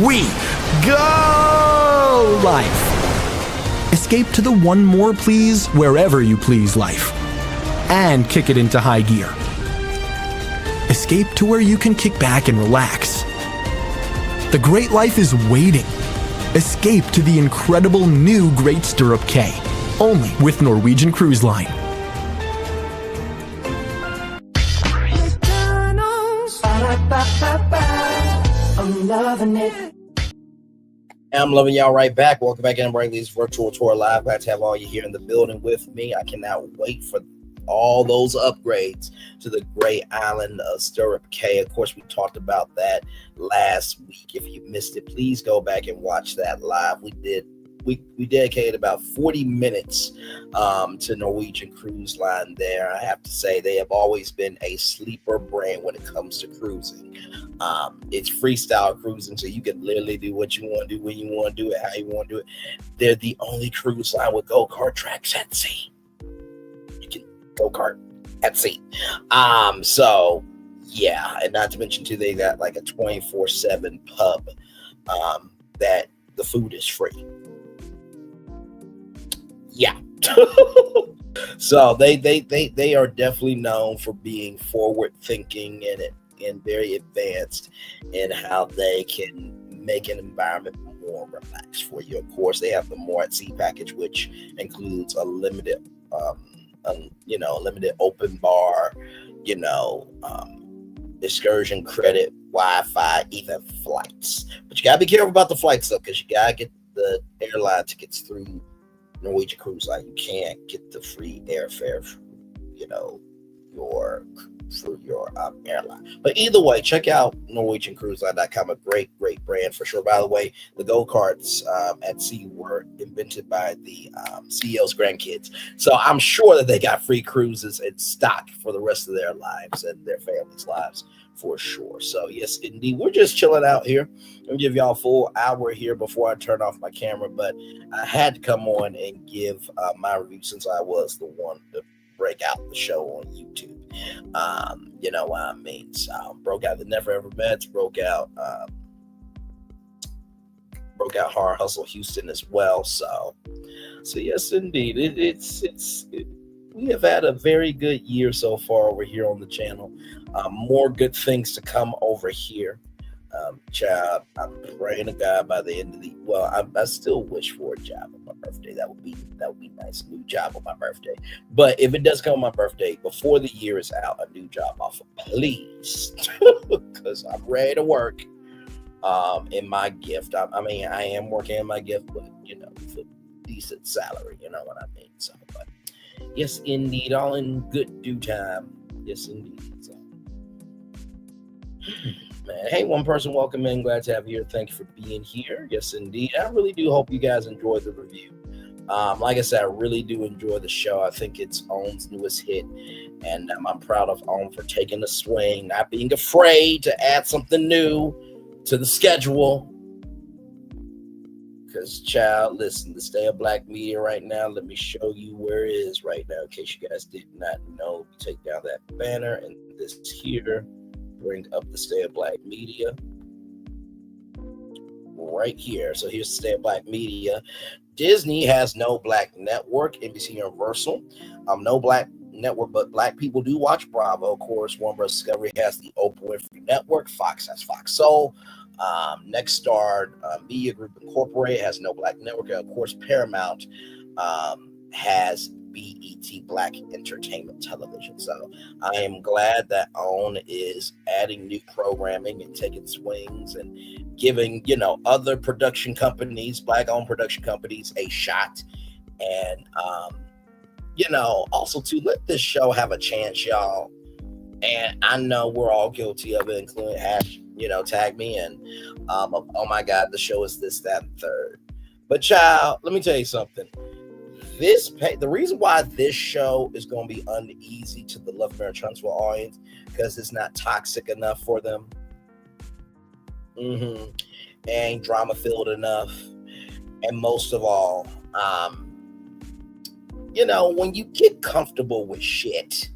We Go life. Escape to the One More Please Wherever You Please life and kick it into high gear. Escape to where you can kick back and relax. The great life is waiting. Escape to the incredible new Great Stirrup K, only with Norwegian Cruise Line. I'm loving it. I'm loving y'all right back. Welcome back in Wrangley's Virtual Tour Live. Glad to have all you here in the building with me. I cannot wait for all those upgrades to the great island of Stirrup K. Of course, we talked about that last week. If you missed it, please go back and watch that live. We dedicated about 40 minutes to Norwegian Cruise Line there. I have to say they have always been a sleeper brand when it comes to cruising. It's freestyle cruising, so you can literally do what you want to do, when you want to do it, how you want to do it. They're the only cruise line with go-kart tracks at sea. You can go-kart at sea. So yeah, and not to mention too, they got like a 24/7 pub that the food is free. Yeah. So they are definitely known for being forward thinking and very advanced in how they can make an environment more relaxed for you. Of course, they have the More at Sea package, which includes a limited limited open bar, excursion credit, Wi-Fi, even flights. But you gotta be careful about the flights though, because you gotta get the airline tickets through Norwegian Cruise Line. You can't get the free airfare through your airline. But either way, check out NorwegianCruiseLine.com. A great brand for sure. By the way, the go-karts at sea were invented by the CEO's grandkids. So I'm sure that they got free cruises in stock for the rest of their lives and their families' lives for sure. So yes, indeed. We're just chilling out here. I'll give y'all a full hour here before I turn off my camera, but I had to come on and give my review since I was the one to break out the show on YouTube. You know what I mean? So broke out the Never Ever Mets, broke out Hard Hustle Houston as well. So yes, indeed. We have had a very good year so far over here on the channel. More good things to come over here. Child, I'm praying to God by the end of the I still wish for a job on my birthday. That would be nice. New job on my birthday. But if it does come on my birthday before the year is out, a new job offer, please, because I'm ready to work in my gift. I mean, I am working in my gift, but for decent salary. You know what I mean? So, but yes, indeed, all in good due time. Yes, indeed. So. Man, hey, one person, welcome in. Glad to have you here. Thank you for being here. Yes, indeed. I really do hope you guys enjoyed the review. Like I said, I really do enjoy the show. I think it's Own's newest hit, and I'm proud of Own for taking the swing, not being afraid to add something new to the schedule. Because, child, listen, the Stay of Black Media right now, let me show you where it is right now, in case you guys did not know. Take down that banner and this here. Bring up the Stay of Black Media right here. So here's the Stay of Black Media. Disney has no Black network. NBC Universal, no Black network, but Black people do watch Bravo. Of course, Warner Bros. Discovery has the Oprah Winfrey Network. Fox has Fox Soul. Next Star Media Group Incorporated has no Black network. And of course, Paramount has BET Black Entertainment Television. So I am glad that OWN is adding new programming and taking swings and giving, other production companies, Black-owned production companies, a shot. And, also to let this show have a chance, y'all. And I know we're all guilty of it, including tag me in. Oh my God, the show is this, that, and third. But child, let me tell you something. The reason why this show is going to be uneasy to the Love Marriage Huntsville audience, because it's not toxic enough for them. Ain't drama filled enough. And most of all, you know, when you get comfortable with shit,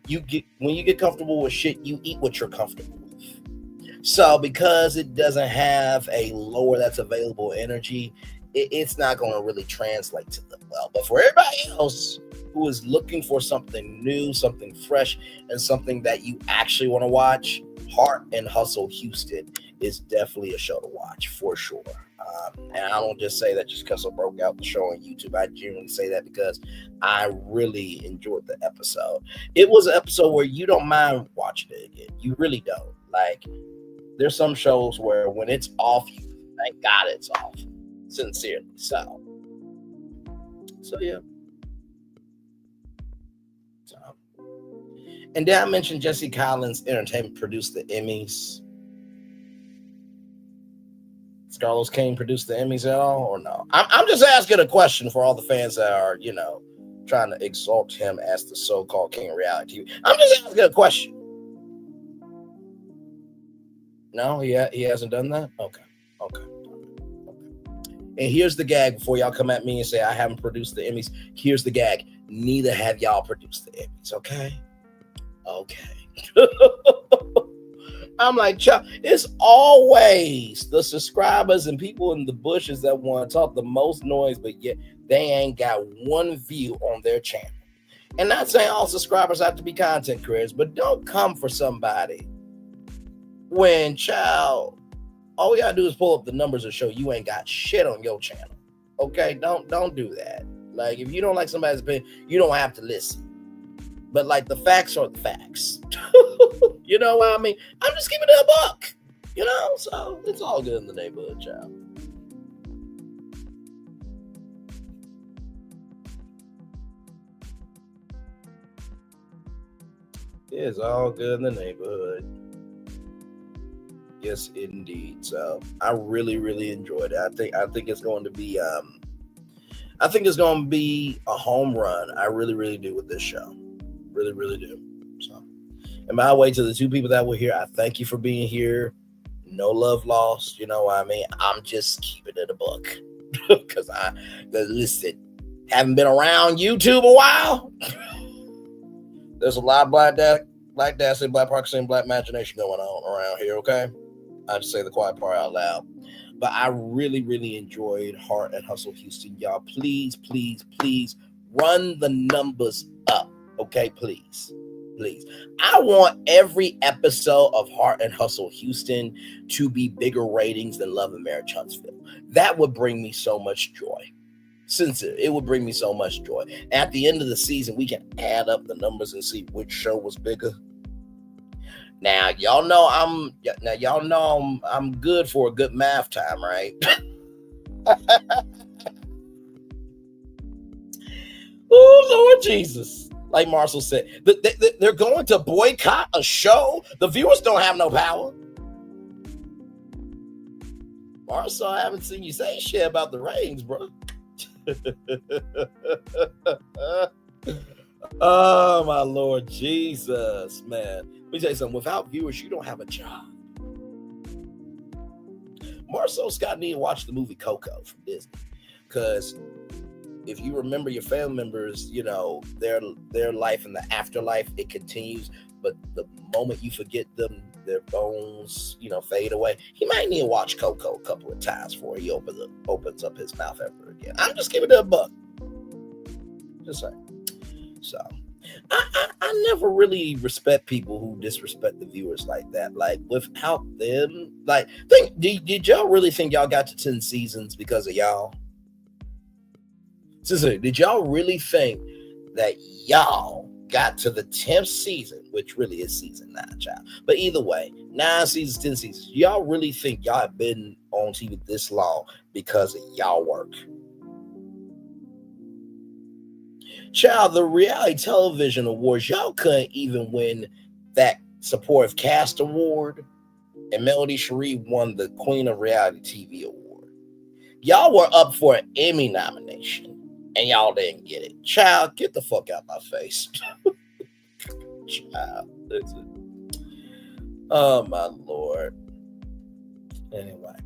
you get comfortable with shit, you eat what you're comfortable with. So because it doesn't have a lower that's available energy, it's not going to really translate to them well. But for everybody else who is looking for something new, something fresh, and something that you actually want to watch, Heart and Hustle Houston is definitely a show to watch for sure. And I don't just say that just because I broke out the show on YouTube. I genuinely say that because I really enjoyed the episode. It was an episode where you don't mind watching it again. You really don't. Like, there's some shows where when it's off, you thank God it's off. Sincerely. So yeah. And then I mentioned Jesse Collins Entertainment produced the Emmys. Carlos King produced the Emmys at all, or no? I'm just asking a question for all the fans that are, you know, trying to exalt him as the so-called king of reality TV. I'm just asking a question. No, he hasn't done that? Okay. And here's the gag before y'all come at me and say I haven't produced the Emmys. Here's the gag. Neither have y'all produced the Emmys, okay? I'm like, Chuck, it's always the subscribers and people in the bushes that want to talk the most noise, but yet they ain't got one view on their channel. And not saying all subscribers have to be content creators, but don't come for somebody when, child, all we gotta do is pull up the numbers and show you ain't got shit on your channel. Okay, don't do that. Like, if you don't like somebody's opinion, you don't have to listen. But like, the facts are the facts. You know what I mean? I'm just keeping it a buck. You know, so it's all good in the neighborhood, child. It's all good in the neighborhood. Yes, indeed. So I really, really enjoyed it. I think it's going to be I think it's going to be a home run. I really, really do with this show. Really, really do. So, and by the way, to the two people that were here, I thank you for being here. No love lost. You know what I mean? I'm just keeping it a buck. Because listen, haven't been around YouTube a while. There's a lot of black dancing, black practicing, black imagination going on around here, okay? I just say the quiet part out loud. But I really, really enjoyed Heart and Hustle Houston. Y'all, please, please, please run the numbers up. Okay, please. I want every episode of Heart and Hustle Houston to be bigger ratings than Love and Marriage Huntsville. That would bring me so much joy. Sincere, it would bring me so much joy. At the end of the season, we can add up the numbers and see which show was bigger. Now, y'all know I'm good for a good math time, right? Oh, Lord Jesus. Like Marcel said, they're going to boycott a show. The viewers don't have no power. Marcel, I haven't seen you say shit about the ratings, bro. Oh, my Lord Jesus, man. Let me tell you something. Without viewers, you don't have a job. Marcel Scott need to watch the movie Coco from Disney. Because if you remember your family members, you know, their life in the afterlife, it continues. But the moment you forget them, their bones, you know, fade away. He might need to watch Coco a couple of times before he opens up his mouth ever again. I'm just giving it a buck. Just saying. So I never really respect people who disrespect the viewers like that. Like, without them, like, did y'all really think y'all got to 10 seasons because of y'all? So, did y'all really think that y'all got to the 10th season, which really is season 9, child? But either way, 9 seasons, 10 seasons. Y'all really think y'all have been on TV this long because of y'all work? Child, the reality television awards, y'all couldn't even win that supportive cast award, and Melody Cherie won the Queen of Reality TV award. Y'all were up for an Emmy nomination, and y'all didn't get it. Child, get the fuck out my face. Child, listen. Oh my Lord. Anyway,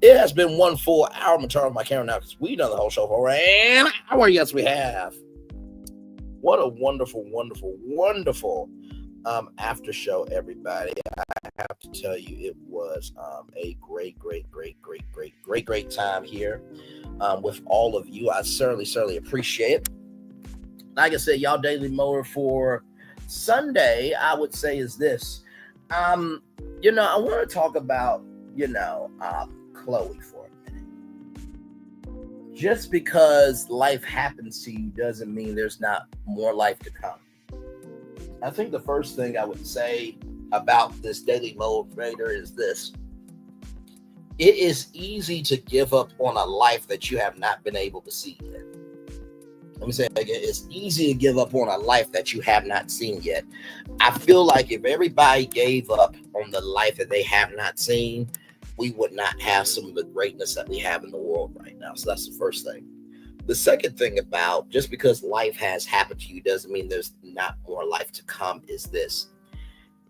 It has been 1 full hour. I'm going to turn off my camera now because we've done the whole show for an hour. Yes, we have. What a wonderful, wonderful, wonderful after show, everybody. I have to tell you, it was a great time here with all of you. I certainly appreciate it. Like I said, y'all daily mower for Sunday, I would say, is this. I want to talk about, Chloe for a minute. Just because life happens to you doesn't mean there's not more life to come. I think the first thing I would say about this daily motivator is this. It is easy to give up on a life that you have not been able to see yet. Let me say it again. It's easy to give up on a life that you have not seen yet. I feel like if everybody gave up on the life that they have not seen, we would not have some of the greatness that we have in the world right now. So that's the first thing. The second thing about just because life has happened to you doesn't mean there's not more life to come is this.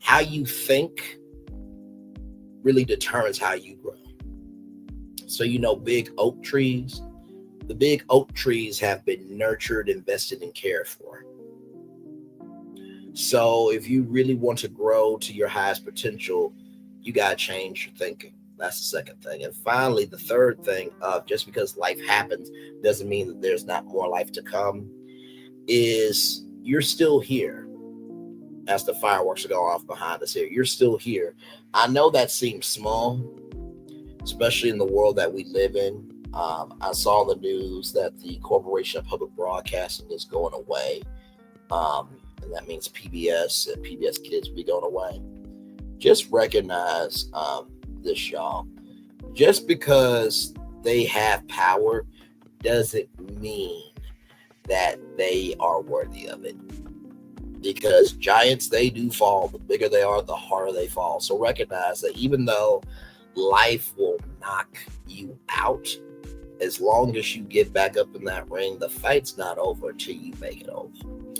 How you think really determines how you grow. So, big oak trees. The big oak trees have been nurtured, invested, and cared for. So if you really want to grow to your highest potential, you got to change your thinking. That's the second thing. And finally, the third thing of just because life happens doesn't mean that there's not more life to come is you're still here. As the fireworks are going off behind us here, you're still here. I know that seems small, especially in the world that we live in. I saw in the news that the Corporation of Public Broadcasting is going away. And that means PBS and PBS Kids will be going away. Just recognize this, y'all. Just because they have power doesn't mean that they are worthy of it. Because giants, they do fall. The bigger they are, the harder they fall. So recognize that even though life will knock you out, as long as you get back up in that ring, the fight's not over until you make it over.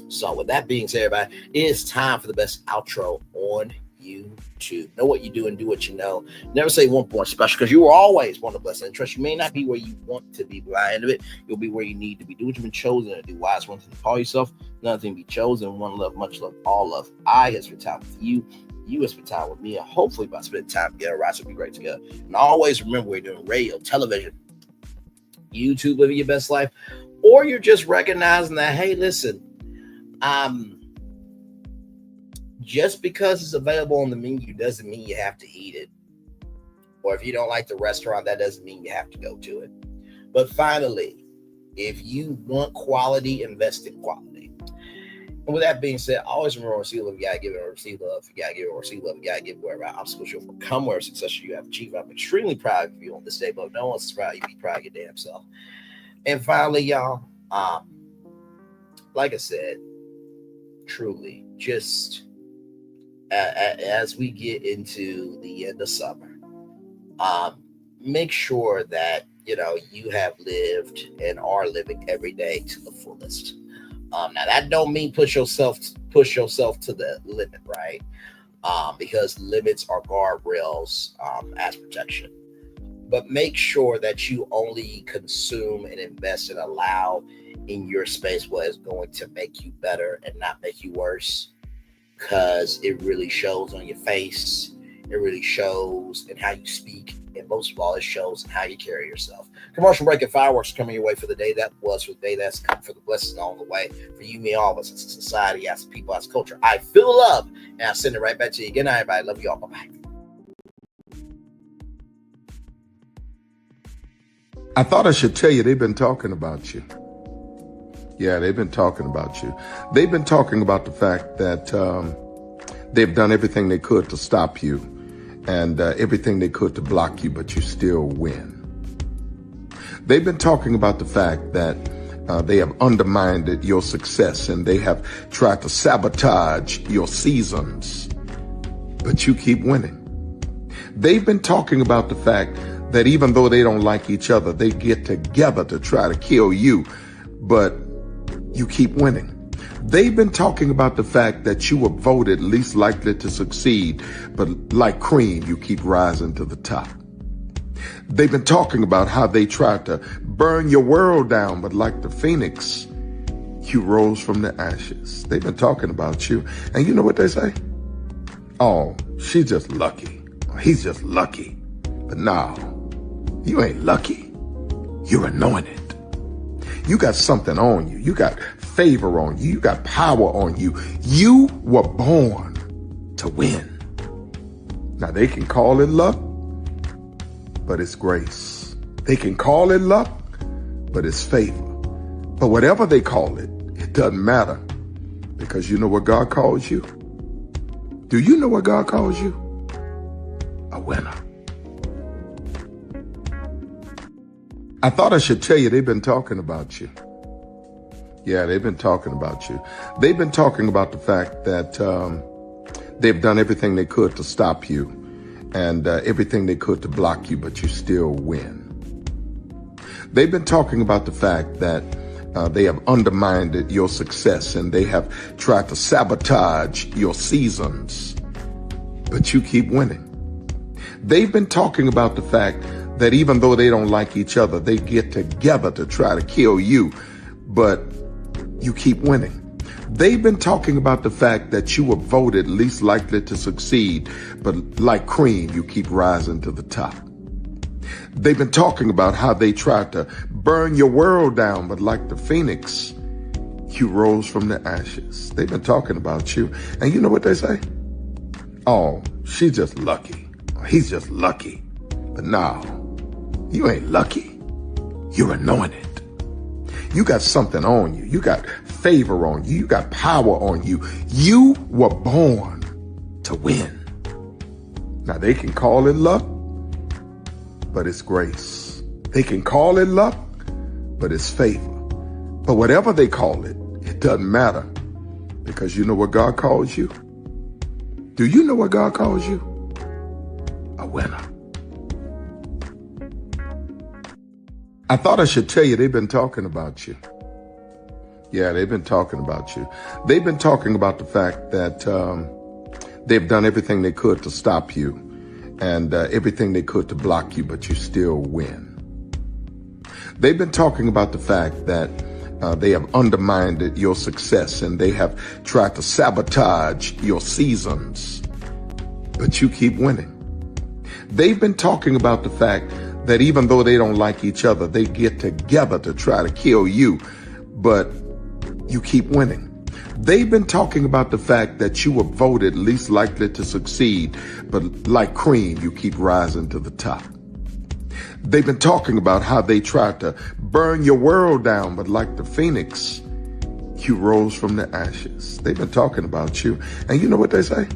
So with that being said, everybody, it is time for the best outro on YouTube. Know what you do and do what you know. Never say one point special because you were always one of the blessed. And trust, you may not be where you want to be, but by the end of it, you'll be where you need to be. Do what you've been chosen to do. Wise one thing to call yourself, another thing to be chosen. One love, much love, all love. I have spent time with you. You have spent time with me. And hopefully by spending time together, right, so be great together. And always remember, we're doing radio, television, YouTube, living your best life, or you're just recognizing that, hey, listen, just because it's available on the menu doesn't mean you have to eat it. Or if you don't like the restaurant, that doesn't mean you have to go to it. But finally, if you want quality, invest in quality. And with that being said, always remember, receive love, you gotta give it or receive love. You gotta give it or receive love, you gotta give it wherever obstacles you'll overcome, wherever success you have achieved. I'm extremely proud of you on this day, but no one's proud. You be proud of your damn self. And finally, y'all, like I said, truly, just as we get into the end of summer, make sure that you have lived and are living every day to the fullest. Now that don't mean push yourself to the limit, right? Because limits are guardrails as protection. But make sure that you only consume and invest and allow in your space what is going to make you better and not make you worse. Because it really shows on your face. It really shows in how you speak. And most of all, it shows in how you carry yourself. Commercial break and fireworks coming your way for the day that was, for the day that's come, for the blessings on the way. For you, me, all of us, as a society, as a people, as a culture. I feel love, and I'll send it right back to you. Good night, everybody. Love you all. Bye-bye. I thought I should tell you they've been talking about you. Yeah, they've been talking about you. They've been talking about the fact that they've done everything they could to stop you and everything they could to block you, but you still win. They've been talking about the fact that they have undermined your success and they have tried to sabotage your seasons, but you keep winning. They've been talking about the fact that even though they don't like each other, they get together to try to kill you, but you keep winning. They've been talking about the fact that you were voted least likely to succeed, but like cream, you keep rising to the top. They've been talking about how they tried to burn your world down, but like the phoenix, you rose from the ashes. They've been talking about you. And you know what they say? Oh, she's just lucky. He's just lucky. But no, you ain't lucky. You're anointed. You got something on you. You got favor on you. You got power on you. You were born to win. Now they can call it luck, but it's grace. They can call it luck, but it's favor. But whatever they call it, it doesn't matter, because you know what God calls you? Do you know what God calls you? A winner. I thought I should tell you they've been talking about you. Yeah, they've been talking about you. They've been talking about the fact that they've done everything they could to stop you and everything they could to block you, but you still win. They've been talking about the fact that they have undermined your success and they have tried to sabotage your seasons, but you keep winning. They've been talking about the fact that even though they don't like each other, they get together to try to kill you, but you keep winning. They've been talking about the fact that you were voted least likely to succeed, but like cream, you keep rising to the top. They've been talking about how they tried to burn your world down, but like the phoenix, you rose from the ashes. They've been talking about you. And you know what they say? Oh, she's just lucky. He's just lucky. But no, you ain't lucky. You're anointed. You got something on you. You got favor on you. You got power on you. You were born to win. Now they can call it luck, but it's grace. They can call it luck, but it's favor. But whatever they call it, it doesn't matter, because you know what God calls you? Do you know what God calls you? A winner. I thought I should tell you they've been talking about you. Yeah, they've been talking about you. They've been talking about the fact that they've done everything they could to stop you and everything they could to block you, but you still win. They've been talking about the fact that they have undermined your success and they have tried to sabotage your seasons, but you keep winning. They've been talking about the fact that even though they don't like each other, they get together to try to kill you, but you keep winning. They've been talking about the fact that you were voted least likely to succeed, but like cream, you keep rising to the top. They've been talking about how they tried to burn your world down, but like the phoenix, you rose from the ashes. They've been talking about you. And you know what they say?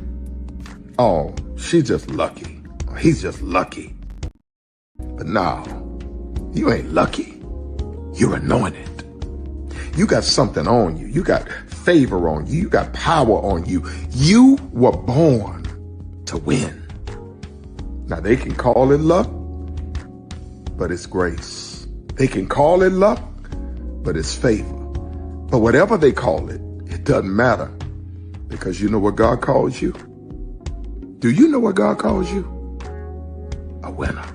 Oh, she's just lucky. He's just lucky. But no, you ain't lucky. You're anointed. You got something on you. You got favor on you. You got power on you. You were born to win. Now they can call it luck, but it's grace. They can call it luck, but it's favor. But whatever they call it, it doesn't matter, because you know what God calls you? Do you know what God calls you? A winner.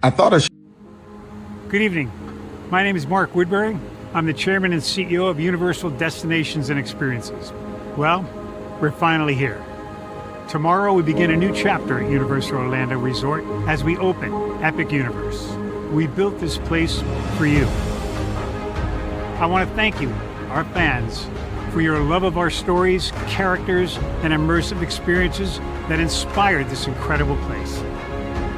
I thought I should. Good evening. My name is Mark Woodbury. I'm the chairman and CEO of Universal Destinations and Experiences. Well, we're finally here. Tomorrow we begin a new chapter at Universal Orlando Resort as we open Epic Universe. We built this place for you. I want to thank you, our fans, for your love of our stories, characters, and immersive experiences that inspired this incredible place.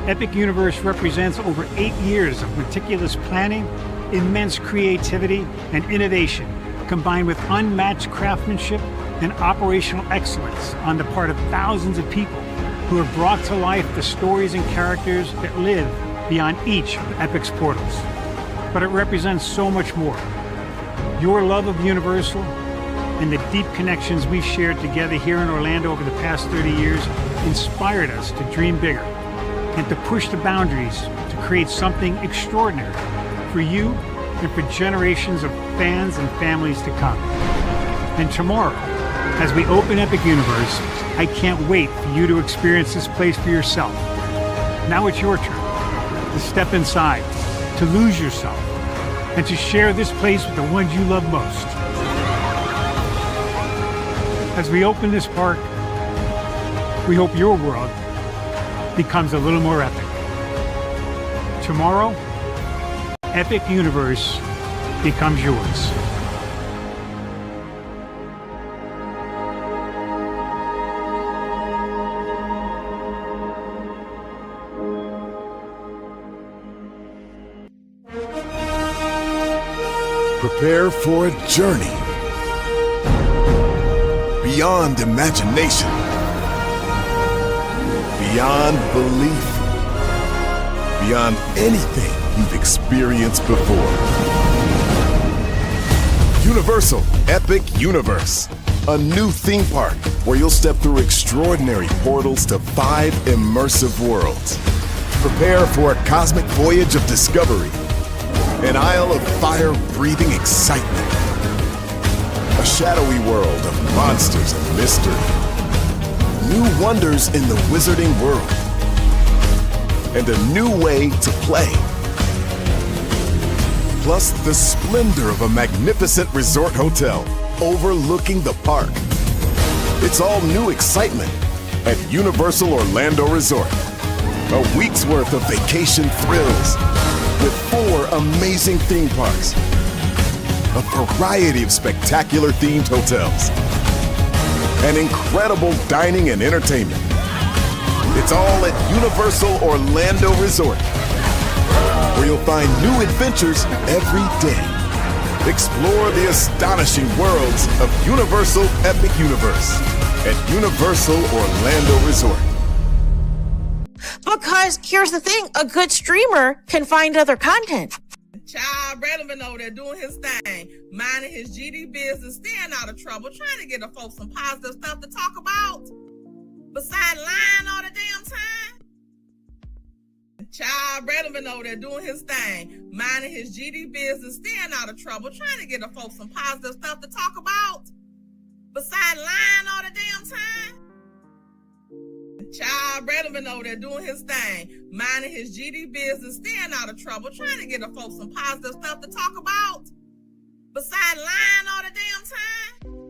Epic Universe represents over 8 years of meticulous planning, immense creativity, and innovation, combined with unmatched craftsmanship and operational excellence on the part of thousands of people who have brought to life the stories and characters that live beyond each of Epic's portals. But it represents so much more. Your love of Universal and the deep connections we've shared together here in Orlando over the past 30 years inspired us to dream bigger and to push the boundaries to create something extraordinary for you and for generations of fans and families to come. And tomorrow, As we open Epic Universe, I can't wait for you to experience this place for yourself. Now it's your turn to step inside, to lose yourself, and to share this place with the ones you love most. As we open this park, we hope your world becomes a little more epic. Tomorrow, Epic Universe becomes yours. Prepare for a journey beyond imagination, beyond belief, beyond anything you've experienced before. Universal Epic Universe, a new theme park where you'll step through extraordinary portals to 5 immersive worlds. Prepare for a cosmic voyage of discovery, an isle of fire-breathing excitement, a shadowy world of monsters and mystery, new wonders in the wizarding world, and a new way to play. Plus the splendor of a magnificent resort hotel overlooking the park. It's all new excitement at Universal Orlando Resort. A week's worth of vacation thrills with 4 amazing theme parks, a variety of spectacular themed hotels, and incredible dining and entertainment. It's all at Universal Orlando Resort, where you'll find new adventures every day. Explore the astonishing worlds of Universal Epic Universe at Universal Orlando Resort. Because here's the thing, a good streamer can find other content. Child Brandon been over there doing his thing, minding his GD business, staying out of trouble, trying to get the folks some positive stuff to talk about. Besides lying all the damn time. Child Brandon been over there doing his thing, minding his GD business, staying out of trouble, trying to get the folks some positive stuff to talk about. Besides lying all the damn time. Child Brandon been over there doing his thing, minding his GD business, staying out of trouble, trying to get the folks some positive stuff to talk about. Besides lying all the damn time.